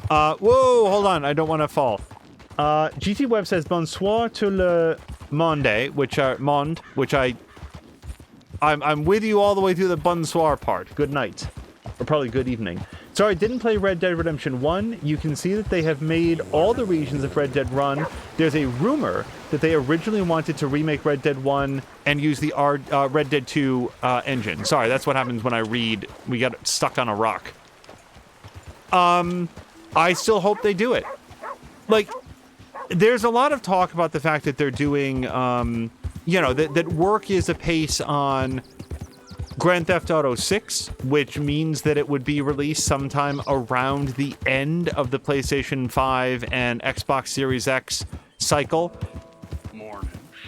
Whoa, hold on, I don't want to fall. GT Web says bonsoir tout le monde, I'm with you all the way through the bonsoir part. Good night. Or probably good evening. Sorry, I didn't play Red Dead Redemption 1. You can see that they have made all the regions of Red Dead Run. There's a rumor that they originally wanted to remake Red Dead 1 and use the Red Dead 2 engine. Sorry, that's what happens when I read. We got stuck on a rock. I still hope they do it. Like, there's a lot of talk about the fact that they're doing, that work is apace on Grand Theft Auto 6, which means that it would be released sometime around the end of the PlayStation 5 and Xbox Series X cycle.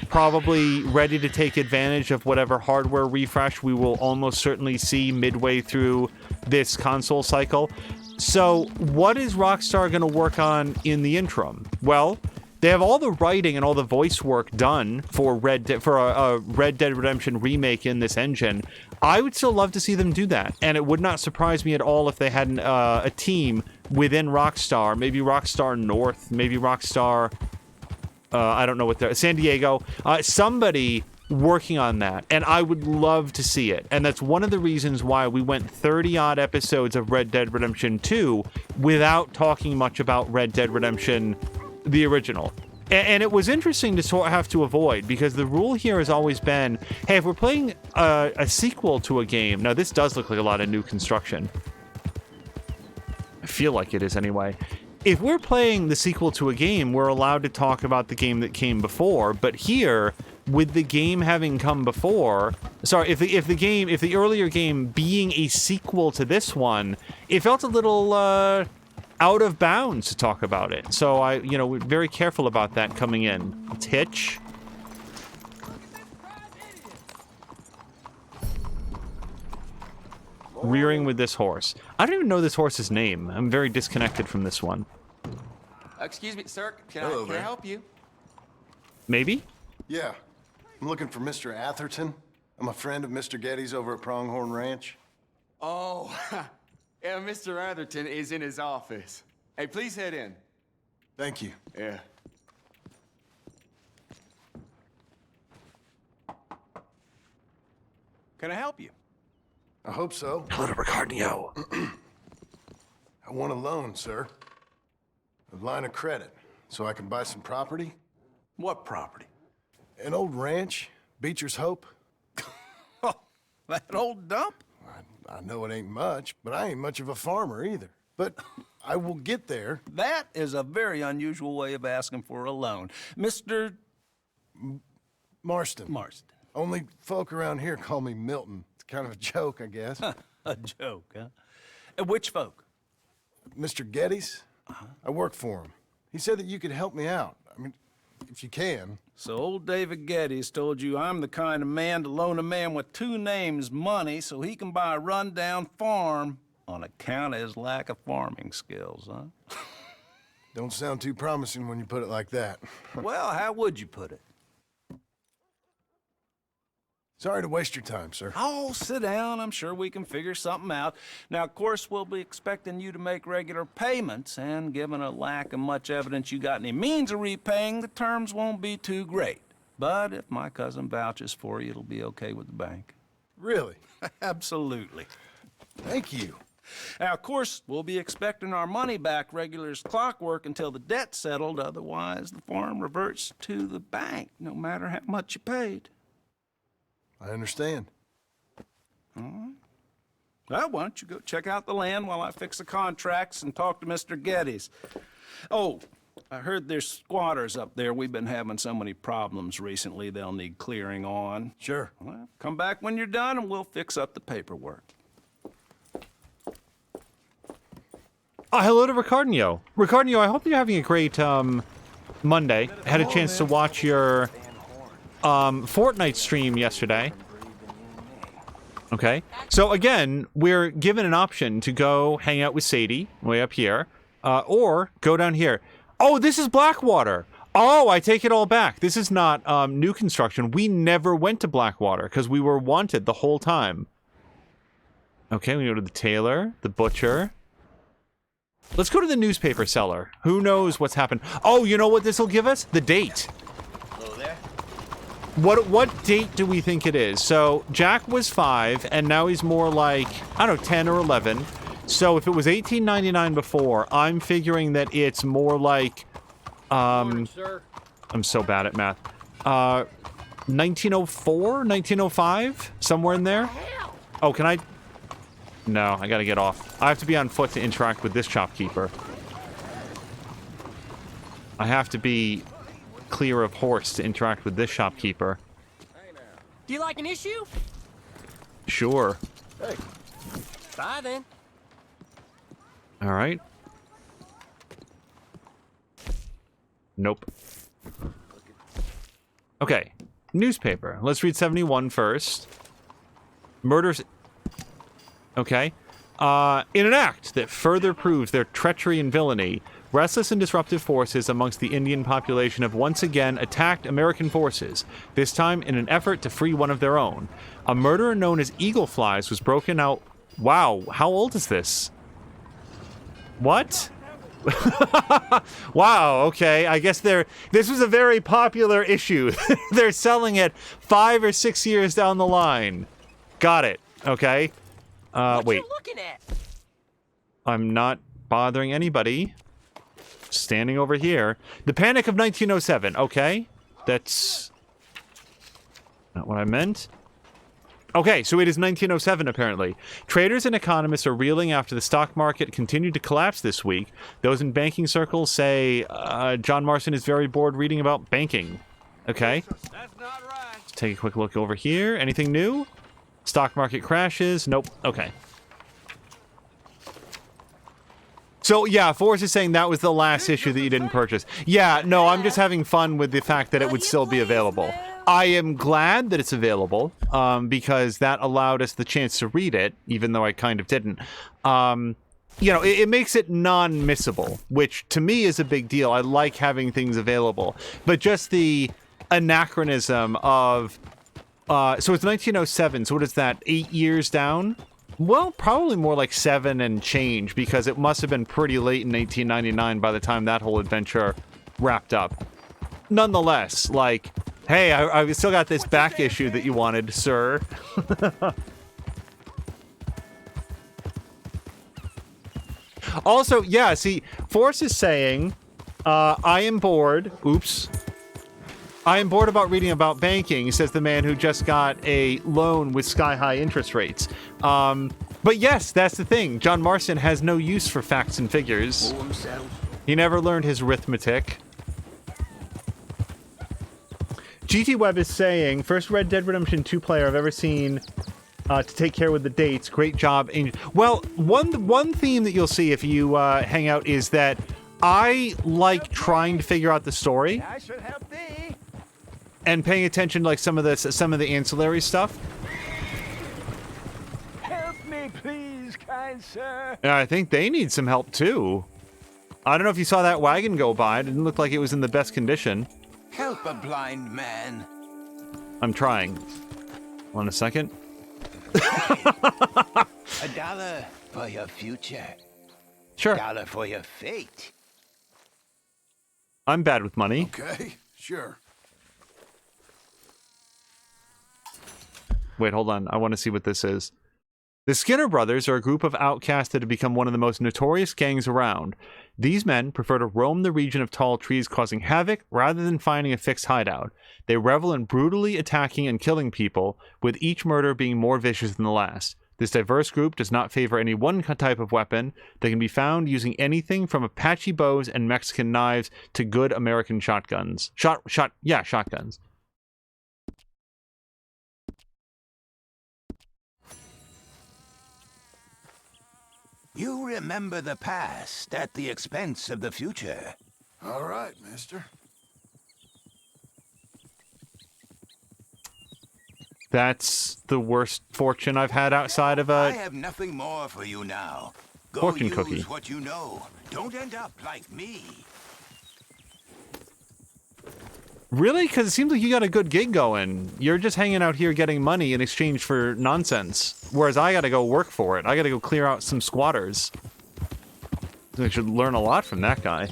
Probably ready to take advantage of whatever hardware refresh we will almost certainly see midway through this console cycle. So what is Rockstar going to work on in the interim? Well, they have all the writing and all the voice work done for a Red Dead Redemption remake in this engine. I would still love to see them do that, and it would not surprise me at all if they had a team within Rockstar, maybe Rockstar North, maybe Rockstar, I don't know what they're, San Diego, somebody working on that, and I would love to see it. And that's one of the reasons why we went 30-odd episodes of Red Dead Redemption 2 without talking much about Red Dead Redemption, the original. And it was interesting to sort of have to avoid, because the rule here has always been, hey, if we're playing a sequel to a game, now this does look like a lot of new construction. I feel like it is anyway. If we're playing the sequel to a game, we're allowed to talk about the game that came before, but here, with the game having come before, sorry, if the earlier game being a sequel to this one, it felt a little out of bounds to talk about it. So we're very careful about that coming in. Let's hitch. Rearing with this horse. I don't even know this horse's name. I'm very disconnected from this one. Excuse me, sir. Can I help you? Maybe? Yeah. I'm looking for Mr. Atherton. I'm a friend of Mr. Getty's over at Pronghorn Ranch. Oh, yeah, Mr. Atherton is in his office. Hey, please head in. Thank you. Yeah. Can I help you? I hope so. Hello to Ricardo. I want a loan, sir. A line of credit, so I can buy some property. What property? An old ranch, Beecher's Hope. Oh, that old dump? I know it ain't much, but I ain't much of a farmer either. But I will get there. That is a very unusual way of asking for a loan. Mr. Marston. Marston. Only folk around here call me Milton. It's kind of a joke, I guess. A joke, huh? Which folk? Mr. Getty's. I work for him. He said that you could help me out. I mean, if you can. So old David Getty's told you I'm the kind of man to loan a man with two names money so he can buy a rundown farm on account of his lack of farming skills, huh? Don't sound too promising when you put it like that. Well, how would you put it? Sorry to waste your time, sir. Oh, sit down. I'm sure we can figure something out. Now, of course, we'll be expecting you to make regular payments, and given a lack of much evidence you got any means of repaying, the terms won't be too great. But if my cousin vouches for you, it'll be okay with the bank. Really? Absolutely. Thank you. Now, of course, we'll be expecting our money back regular as clockwork until the debt's settled. Otherwise, the farm reverts to the bank, no matter how much you paid. I understand. All right. Well, why don't you go check out the land while I fix the contracts and talk to Mr. Getty's. Oh, I heard there's squatters up there. We've been having so many problems recently, they'll need clearing on. Sure. Well, come back when you're done and we'll fix up the paperwork. Hello to Ricardo. Ricardo, I hope you're having a great Monday. I had a chance to watch your Fortnite stream yesterday. Okay. So again, we're given an option to go hang out with Sadie way up here, or go down here. Oh, this is Blackwater. Oh, I take it all back. This is not new construction. We never went to Blackwater because we were wanted the whole time. Okay, we go to the tailor, the butcher. Let's go to the newspaper seller. Who knows what's happened? Oh, you know what this will give us? The date. Hello there. What date do we think it is? So Jack was 5, and now he's more like, I don't know, 10 or 11. So if it was 1899 before, I'm figuring that it's more like, Morning, sir. I'm so bad at math. 1904, 1905, somewhere in there. Oh, can I? No, I gotta get off. I have to be on foot to interact with this shopkeeper. I have to be clear of horse to interact with this shopkeeper. Do you like an issue? Sure. Hey. Bye then. All right. Nope. Okay. Newspaper. Let's read 71 first. Murders. Okay. In an act that further proves their treachery and villainy, restless and disruptive forces amongst the Indian population have once again attacked American forces, this time in an effort to free one of their own. A murderer known as Eagle Flies was broken out. Wow, how old is this? What? Wow, okay. I guess this was a very popular issue. They're selling it 5 or 6 years down the line. Got it. Okay. Wait. You looking at? I'm not bothering anybody. Standing over here. The Panic of 1907. Okay. That's not what I meant. Okay, so it is 1907, apparently. Traders and economists are reeling after the stock market continued to collapse this week. Those in banking circles say John Marston is very bored reading about banking. Okay. That's not right. Let's take a quick look over here. Anything new? Stock market crashes? Nope. Okay. So, yeah, Forrest is saying that was the last issue that you didn't purchase. Yeah, no, I'm just having fun with the fact that it would still be available. I am glad that it's available, because that allowed us the chance to read it, even though I kind of didn't. You know, it makes it non-missable, which to me is a big deal. I like having things available. But just the anachronism of... so it's 1907, so what is that, 8 years down? Well, probably more like 7 and change, because it must have been pretty late in 1899 by the time that whole adventure wrapped up. Nonetheless, like... Hey, I still got this back issue that you wanted, sir. Also, yeah, see, Forrest is saying, I am bored. Oops. I am bored about reading about banking, says the man who just got a loan with sky-high interest rates. But yes, that's the thing. John Marston has no use for facts and figures. He never learned his arithmetic. GT Webb is saying, first Red Dead Redemption 2 player I've ever seen to take care with the dates. Great job. Well, one theme that you'll see if you hang out is that I like trying to figure out the story I should help thee. and paying attention to like some of the ancillary stuff. Help me, please, kind sir. And I think they need some help too. I don't know if you saw that wagon go by. It didn't look like it was in the best condition. Help a blind man. I'm trying. Hold on a second. $1 for your future. Sure. $1 for your fate. I'm bad with money. Okay, sure. Wait, hold on. I want to see what this is. The Skinner brothers are a group of outcasts that have become one of the most notorious gangs around. These men prefer to roam the region of tall trees, causing havoc rather than finding a fixed hideout. They revel in brutally attacking and killing people, with each murder being more vicious than the last. This diverse group does not favor any one type of weapon. They can be found using anything from Apache bows and Mexican knives to good American shotguns. Shotguns. You remember the past at the expense of the future. All right, mister. That's the worst fortune I've had outside of I a have nothing more for you now. Go fortune use cookie. what you know. Don't end up like me. Really? Because it seems like you got a good gig going. You're just hanging out here getting money in exchange for nonsense. Whereas I gotta go work for it. I gotta go clear out some squatters. I should learn a lot from that guy.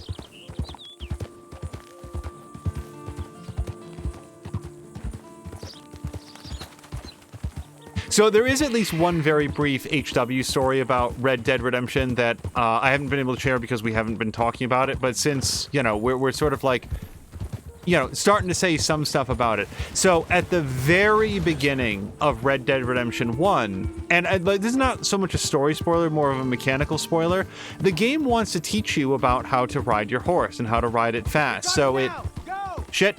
So there is at least one very brief HW story about Red Dead Redemption that I haven't been able to share because we haven't been talking about it. But since, you know, we're sort of like starting to say some stuff about it. So at the very beginning of Red Dead Redemption 1, and this is not so much a story spoiler, more of a mechanical spoiler, the game wants to teach you about how to ride your horse and how to ride it fast. So it... Shit.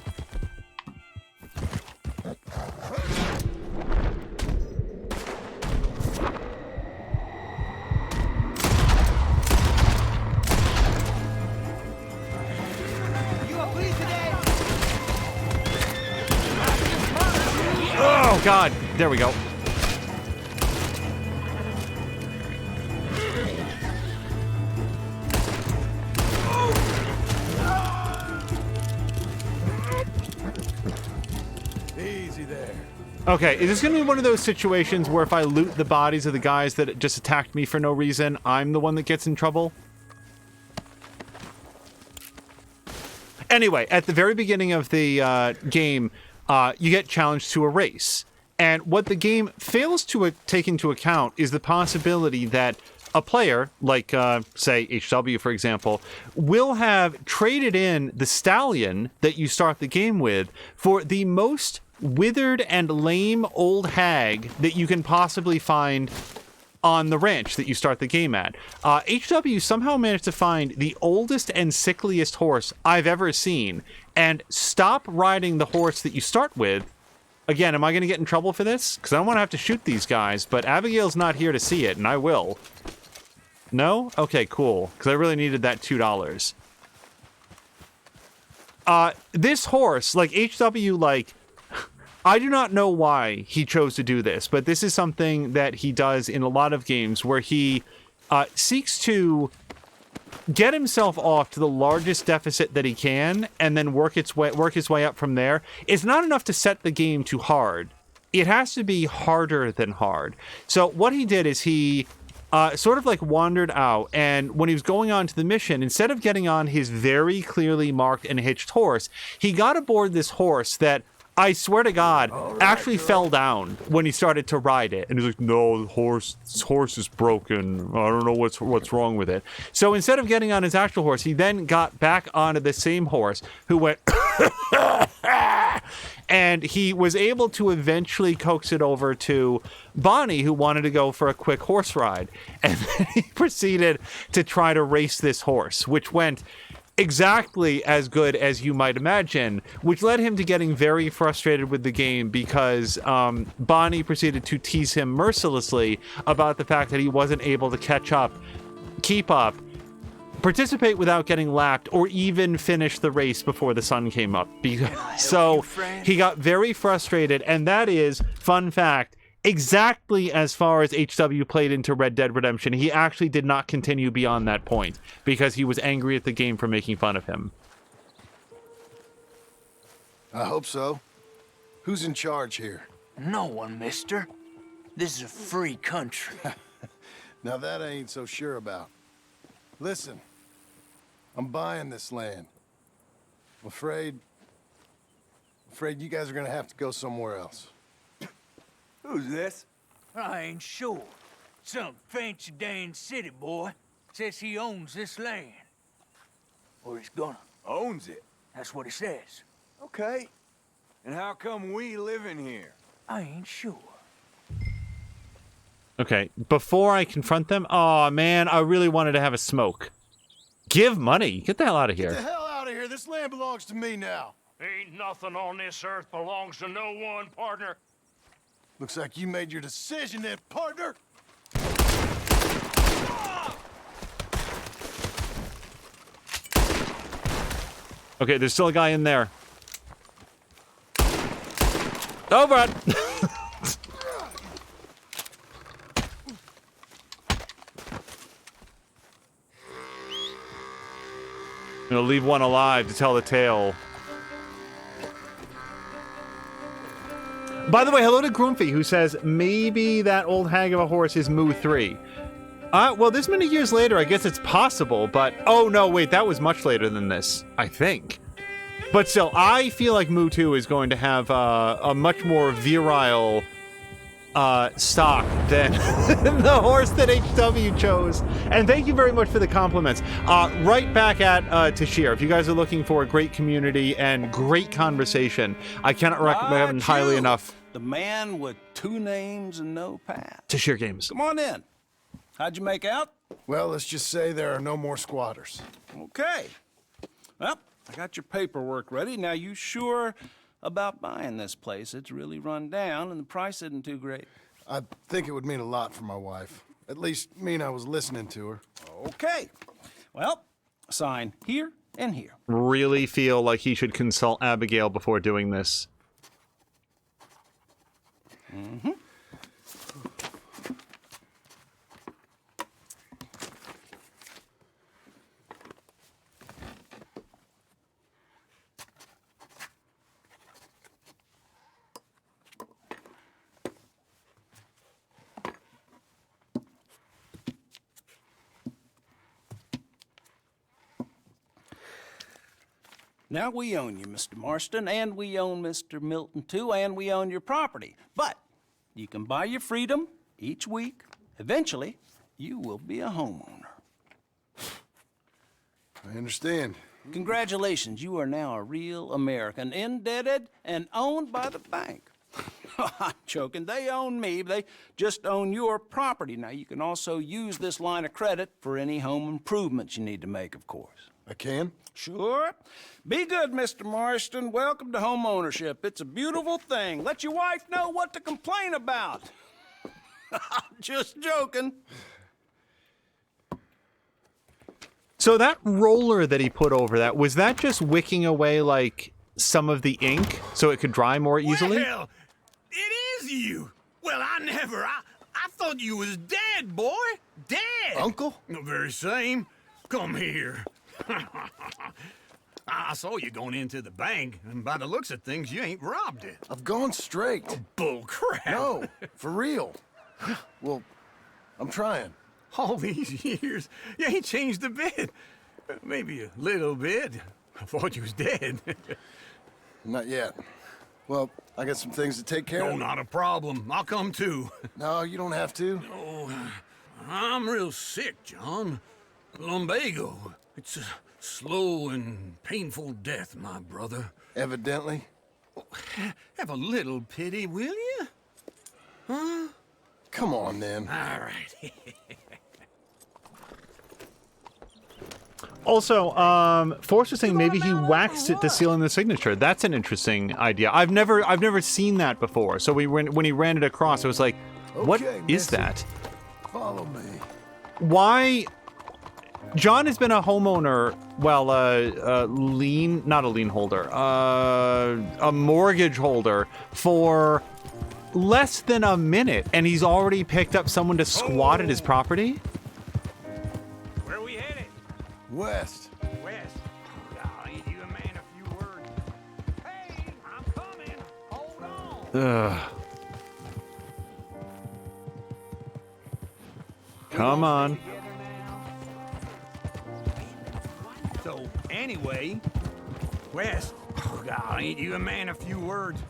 Oh, God. There we go. Easy there. Okay, is this going to be one of those situations where if I loot the bodies of the guys that just attacked me for no reason, I'm the one that gets in trouble? Anyway, at the very beginning of the game, you get challenged to a race. And what the game fails to take into account is the possibility that a player, like, say, HW, for example, will have traded in the stallion that you start the game with for the most withered and lame old hag that you can possibly find on the ranch that you start the game at. HW somehow managed to find the oldest and sickliest horse I've ever seen and stop riding the horse that you start with. Again, am I going to get in trouble for this? Because I don't want to have to shoot these guys, but Abigail's not here to see it, and I will. No? Okay, cool. Because I really needed that $2. This horse, like, HW, like... I do not know why he chose to do this, but this is something that he does in a lot of games where he seeks to get himself off to the largest deficit that he can and then work his way up from there. It's not enough to set the game too hard. It has to be harder than hard. So what he did is he sort of like wandered out, and when he was going on to the mission, instead of getting on his very clearly marked and hitched horse, he got aboard this horse that, I swear to God, actually fell down when he started to ride it. And he's like, no, this horse is broken. I don't know what's wrong with it. So instead of getting on his actual horse, he then got back onto the same horse who went... And he was able to eventually coax it over to Bonnie, who wanted to go for a quick horse ride. And then he proceeded to try to race this horse, which went... exactly as good as you might imagine, which led him to getting very frustrated with the game because Bonnie proceeded to tease him mercilessly about the fact that he wasn't able to catch up, keep up, participate without getting lapped, or even finish the race before the sun came up. So he got very frustrated, and that is, fun fact, exactly as far as HW played into Red Dead Redemption. He actually did not continue beyond that point because he was angry at the game for making fun of him. I hope so. Who's in charge here? No one, mister. This is a free country. Now that I ain't so sure about. Listen, I'm buying this land. I'm afraid you guys are gonna have to go somewhere else. Who's this? I ain't sure. Some fancy Dan city boy says he owns this land. Or he's gonna. Owns it? That's what he says. Okay. And how come we live in here? I ain't sure. Okay, before I confront them... Oh, man, I really wanted to have a smoke. Give money. Get the hell out of here. Get the hell out of here. This land belongs to me now. Ain't nothing on this earth belongs to no one, partner. Looks like you made your decision then, partner. Okay, there's still a guy in there. Oh, Brad. I'm gonna leave one alive to tell the tale. By the way, hello to Grumpy, who says maybe that old hag of a horse is Moo 3. Well, this many years later, I guess it's possible, but... Oh, no, wait, that was much later than this, I think. But still, I feel like Moo 2 is going to have a much more virile stock than the horse that HW chose. And thank you very much for the compliments. Right back at Tashir. If you guys are looking for a great community and great conversation, I cannot recommend highly enough. The man with 2 names and no past. Tashir Games. Come on in. How'd you make out? Well, let's just say there are no more squatters. Okay. Well, I got your paperwork ready. Now, you sure about buying this place? It's really run down, and the price isn't too great. I think it would mean a lot for my wife. At least mean I was listening to her. Okay. Well, sign here and here. Really feel like he should consult Abigail before doing this. Mm-hmm. Now, we own you, Mr. Marston, and we own Mr. Milton, too, and we own your property. But you can buy your freedom each week. Eventually, you will be a homeowner. I understand. Congratulations, you are now a real American, indebted and owned by the bank. I'm joking. They own me. They just own your property. Now, you can also use this line of credit for any home improvements you need to make, of course. I can? Sure. Be good, Mr. Marston. Welcome to home ownership. It's a beautiful thing. Let your wife know what to complain about. Just joking. So that roller that he put over that, was that just wicking away like some of the ink so it could dry more easily? Well, it is you. Well, I thought you was dead, boy. Dead. Uncle? The very same. Come here. I saw you going into the bank, and by the looks of things, you ain't robbed it. I've gone straight. Oh, bull crap. No, for real. Well, I'm trying. All these years, you ain't changed a bit. Maybe a little bit. I thought you was dead. Not yet. Well, I got some things to take care of. No, not a problem. I'll come too. No, you don't have to. Oh, I'm real sick, John. Lumbago. It's a slow and painful death, my brother. Evidently. Have a little pity, will you? Huh? Come on, then. All right. Also, Force was saying maybe he waxed it to seal in the signature. That's an interesting idea. I've never seen that before. So when he ran it across, I was like, what is that? Follow me. Why? John has been a homeowner, well, not a lien holder, a mortgage holder for less than a minute, and he's already picked up someone to squat at his property? Where are we headed? West. West. I'll eat you a man a few words. Hey, I'm coming. Hold on. Ugh. Come on. So, anyway, west. Oh, God, ain't you a man a few words?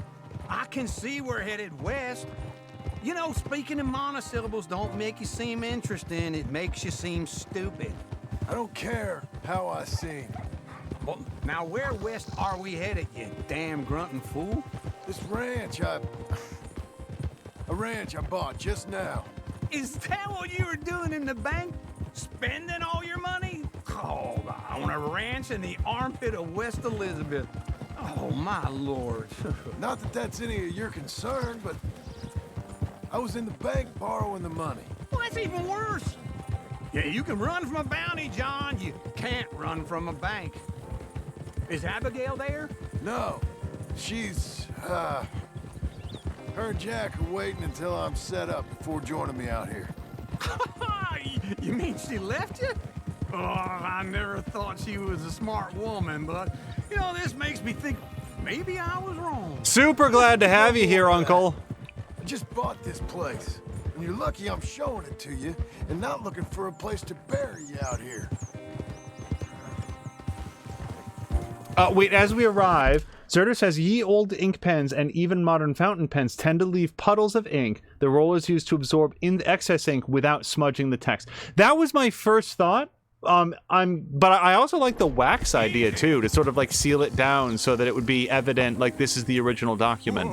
I can see we're headed west. You know, speaking in monosyllables don't make you seem interesting. It makes you seem stupid. I don't care how I seem. Well, now where west are we headed, you damn grunting fool? This ranch a ranch I bought just now. Is that what you were doing in the bank? Spending all your money? Oh, on a ranch in the armpit of West Elizabeth. Oh, my lord. Not that that's any of your concern, but I was in the bank borrowing the money. Well, that's even worse. Yeah, you can run from a bounty, John. You can't run from a bank. Is Abigail there? No. She's, her and Jack are waiting until I'm set up before joining me out here. You mean she left you? Oh, I never thought she was a smart woman, but, you know, this makes me think maybe I was wrong. Super glad to have you here, Uncle. I just bought this place, and you're lucky I'm showing it to you and not looking for a place to bury you out here. Wait, as we arrive, Zerder says, ye old ink pens and even modern fountain pens tend to leave puddles of ink the rollers used to absorb in the excess ink without smudging the text. That was my first thought. But I also like the wax idea too, to sort of like seal it down so that it would be evident like this is the original document.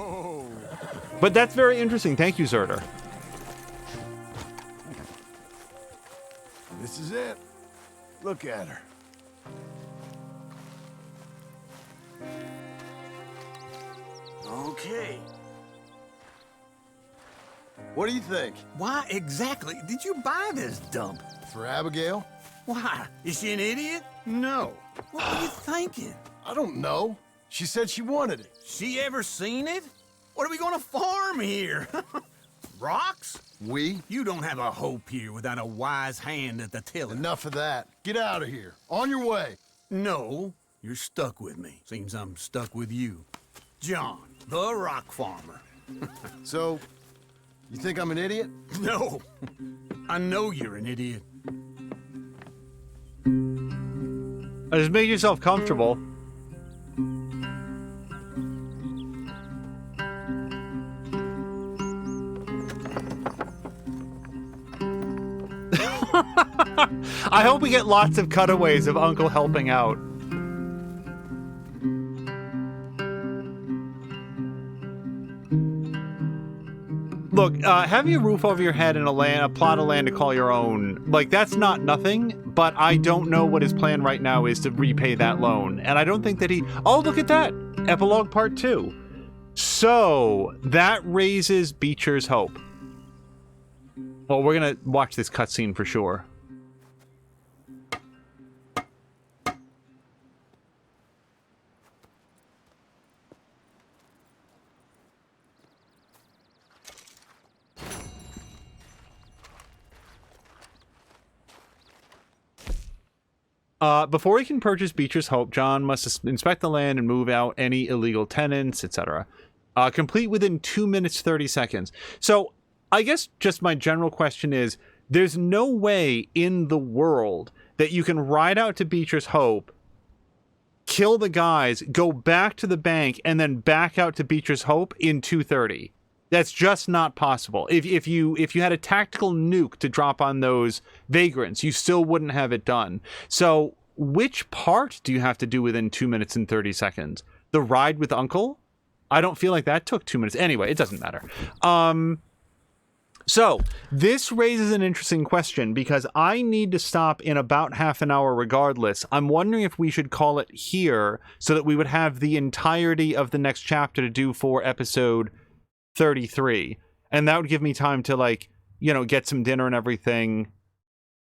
But that's very interesting. Thank you, Zerder. This is it. Look at her. Okay. What do you think? Why exactly did you buy this dump? For Abigail? Why? Is she an idiot? No. What were you thinking? I don't know. She said she wanted it. She ever seen it? What are we gonna farm here? Rocks? We? You don't have a hope here without a wise hand at the tiller. Enough of that. Get out of here. On your way. No, you're stuck with me. Seems I'm stuck with you. John, the rock farmer. So, you think I'm an idiot? No. I know you're an idiot. Just make yourself comfortable. I hope we get lots of cutaways of Uncle helping out. Look, having a roof over your head and a plot of land to call your own, like, that's not nothing, but I don't know what his plan right now is to repay that loan. And I don't think that he... Oh, look at that! Epilogue Part 2. So, that raises Beecher's hope. Well, we're gonna watch this cutscene for sure. Before he can purchase Beecher's Hope, John must inspect the land and move out any illegal tenants, etc. Complete within 2 minutes 30 seconds. So, I guess just my general question is, there's no way in the world that you can ride out to Beecher's Hope, kill the guys, go back to the bank, and then back out to Beecher's Hope in 2:30. That's just not possible. If you had a tactical nuke to drop on those vagrants, you still wouldn't have it done. So which part do you have to do within 2 minutes and 30 seconds? The ride with Uncle? I don't feel like that took 2 minutes. Anyway, it doesn't matter. So this raises an interesting question because I need to stop in about half an hour regardless. I'm wondering if we should call it here so that we would have the entirety of the next chapter to do for episode 33, and that would give me time to, like, you know, get some dinner and everything.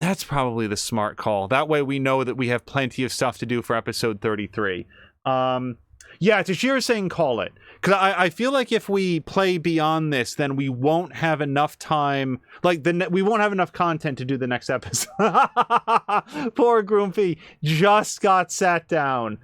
That's probably the smart call. That way we know that we have plenty of stuff to do for episode 33. Yeah, Tashira's saying call it, because I feel like if we play beyond this, then we won't have enough time, like we won't have enough content to do the next episode. Poor Groomfy just got sat down.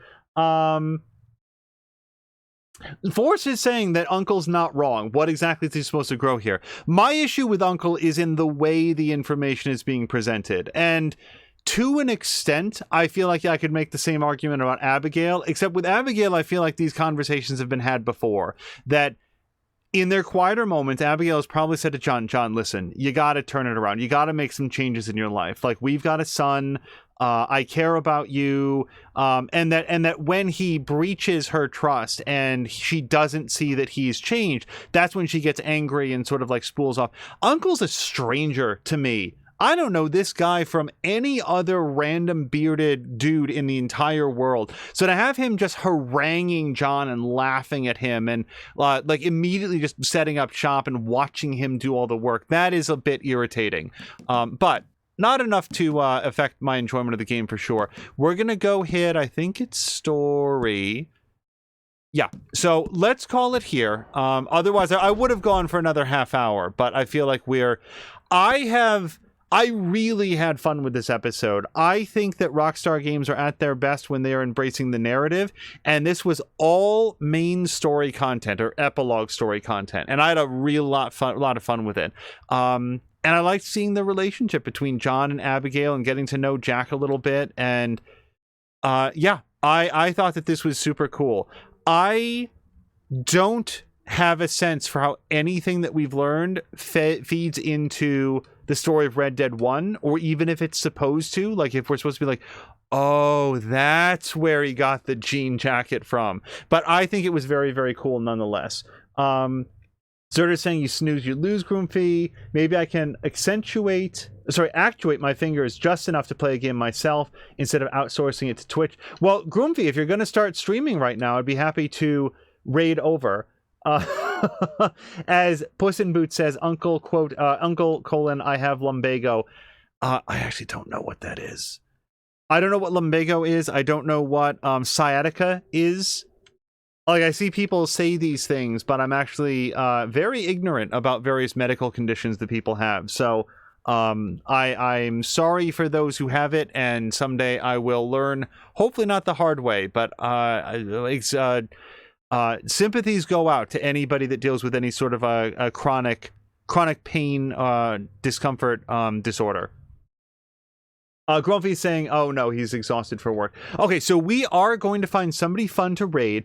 Forrest is saying that Uncle's not wrong. What exactly is he supposed to grow here? My issue with Uncle is in the way the information is being presented. And to an extent, I feel like I could make the same argument about Abigail, except with Abigail, I feel like these conversations have been had before. That in their quieter moments, Abigail has probably said to John, listen, you got to turn it around. You got to make some changes in your life. Like, we've got a son. I care about you, and that when he breaches her trust and she doesn't see that he's changed, that's when she gets angry and sort of like spools off. Uncle's a stranger to me. I don't know this guy from any other random bearded dude in the entire world. So to have him just haranguing John and laughing at him and like immediately just setting up shop and watching him do all the work, that is a bit irritating. But not enough to affect my enjoyment of the game for sure. We're going to go hit, I think it's story. Yeah, so let's call it here. Otherwise, I would have gone for another half hour, but I feel like I really had fun with this episode. I think that Rockstar games are at their best when they are embracing the narrative, and this was all main story content or epilogue story content, and I had a lot of fun with it. And I liked seeing the relationship between John and Abigail and getting to know Jack a little bit. And yeah, I thought that this was super cool. I don't have a sense for how anything that we've learned feeds into the story of Red Dead 1, or even if it's supposed to. Like, if we're supposed to be like, oh, that's where he got the jean jacket from. But I think it was very, very cool nonetheless. Zerda's saying, you snooze, you lose, Groomfee. Maybe I can actuate my fingers just enough to play a game myself instead of outsourcing it to Twitch. Well, Groomfee, if you're going to start streaming right now, I'd be happy to raid over. As Puss in Boots says, Uncle, quote, Uncle, I have lumbago. I actually don't know what that is. I don't know what lumbago is. I don't know what sciatica is. Like, I see people say these things, but I'm actually very ignorant about various medical conditions that people have. So I'm sorry for those who have it, and someday I will learn, hopefully not the hard way, but sympathies go out to anybody that deals with any sort of a chronic pain, discomfort, disorder. Grumpy's saying, oh no, he's exhausted for work. Okay, so we are going to find somebody fun to raid.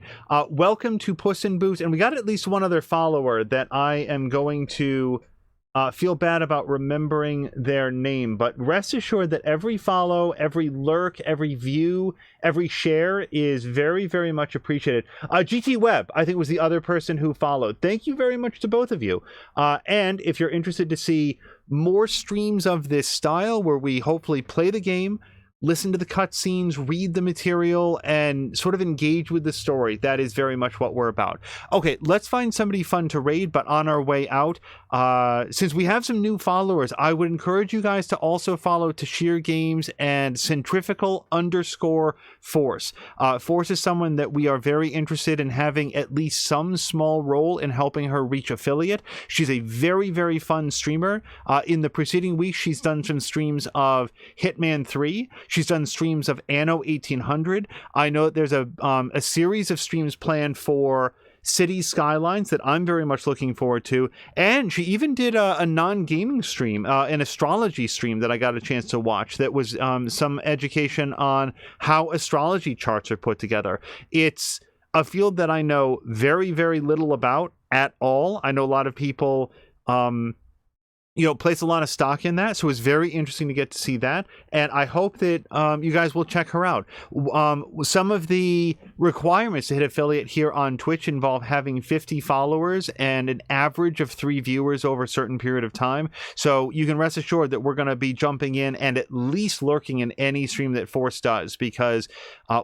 Welcome to Puss in Boots, and we got at least one other follower that I am going to feel bad about remembering their name, but rest assured that every follow, every lurk, every view, every share is very, very much appreciated. GT Webb, I think, was the other person who followed. Thank you very much to both of you. And if you're interested to see more streams of this style, where we hopefully play the game, listen to the cutscenes, read the material, and sort of engage with the story, that is very much what we're about. Okay, let's find somebody fun to raid, but on our way out, since we have some new followers, I would encourage you guys to also follow Tashir Games and Centrifugal_Force. Force is someone that we are very interested in having at least some small role in helping her reach affiliate. She's a very, very fun streamer. In the preceding week, she's done some streams of Hitman 3. She's done streams of Anno 1800. I know that there's a series of streams planned for City Skylines that I'm very much looking forward to. And she even did a non-gaming stream, an astrology stream that I got a chance to watch that was some education on how astrology charts are put together. It's a field that I know very, very little about at all. I know a lot of people place a lot of stock in that, so it's very interesting to get to see that, and I hope that you guys will check her out. Some of the requirements to hit affiliate here on Twitch involve having 50 followers and an average of 3 viewers over a certain period of time, so you can rest assured that we're going to be jumping in and at least lurking in any stream that Force does, because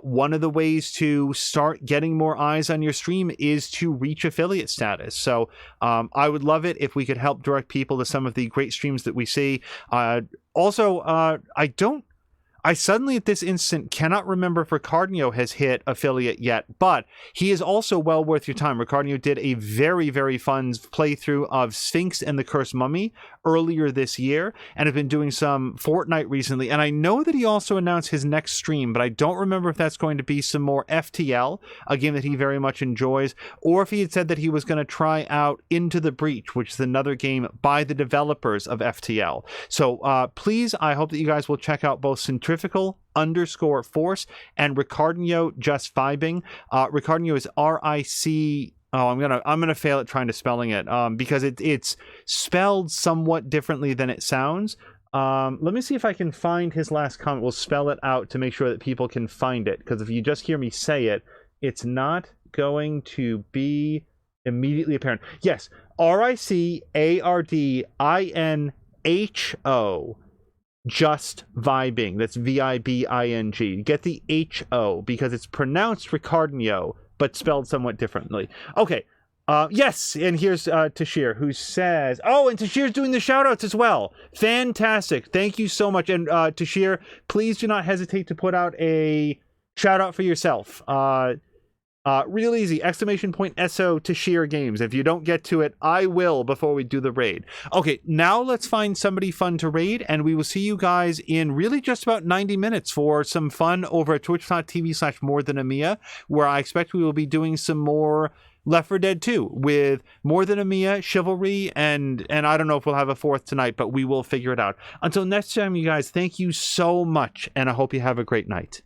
one of the ways to start getting more eyes on your stream is to reach affiliate status. So I would love it if we could help direct people to some of the great streams that we see. I suddenly at this instant cannot remember if Ricardinho has hit affiliate yet, but he is also well worth your time. Ricardinho did a very, very fun playthrough of Sphinx and the Cursed Mummy earlier this year, and have been doing some Fortnite recently, and I know that he also announced his next stream, but I don't remember if that's going to be some more FTL, a game that he very much enjoys, or if he had said that he was going to try out Into the Breach, which is another game by the developers of FTL. So please, I hope that you guys will check out both Centrifugal_Force and Ricardinho Just Vibing. Ricardinho is RIC. Oh, I'm gonna fail at trying to spelling it because it's spelled somewhat differently than it sounds. Let me see if I can find his last comment. We'll spell it out to make sure that people can find it, because if you just hear me say it, it's not going to be immediately apparent. Yes, RICARDINHO. Just Vibing. That's VIBING. Get the HO because it's pronounced Ricardinho, but spelled somewhat differently. Okay. Yes, and here's Tashir, who says, oh, and Tashir's doing the shout-outs as well. Fantastic. Thank you so much. And Tashir, please do not hesitate to put out a shout-out for yourself. Real easy, ! SO Tashir Games. If you don't get to it, I will before we do the raid. Okay, now let's find somebody fun to raid, and we will see you guys in really just about 90 minutes for some fun over at twitch.tv/morethanamia, where I expect we will be doing some more Left 4 Dead 2 with More Than a Mia, Chivalry, and I don't know if we'll have a fourth tonight, but we will figure it out. Until next time, you guys, thank you so much, and I hope you have a great night.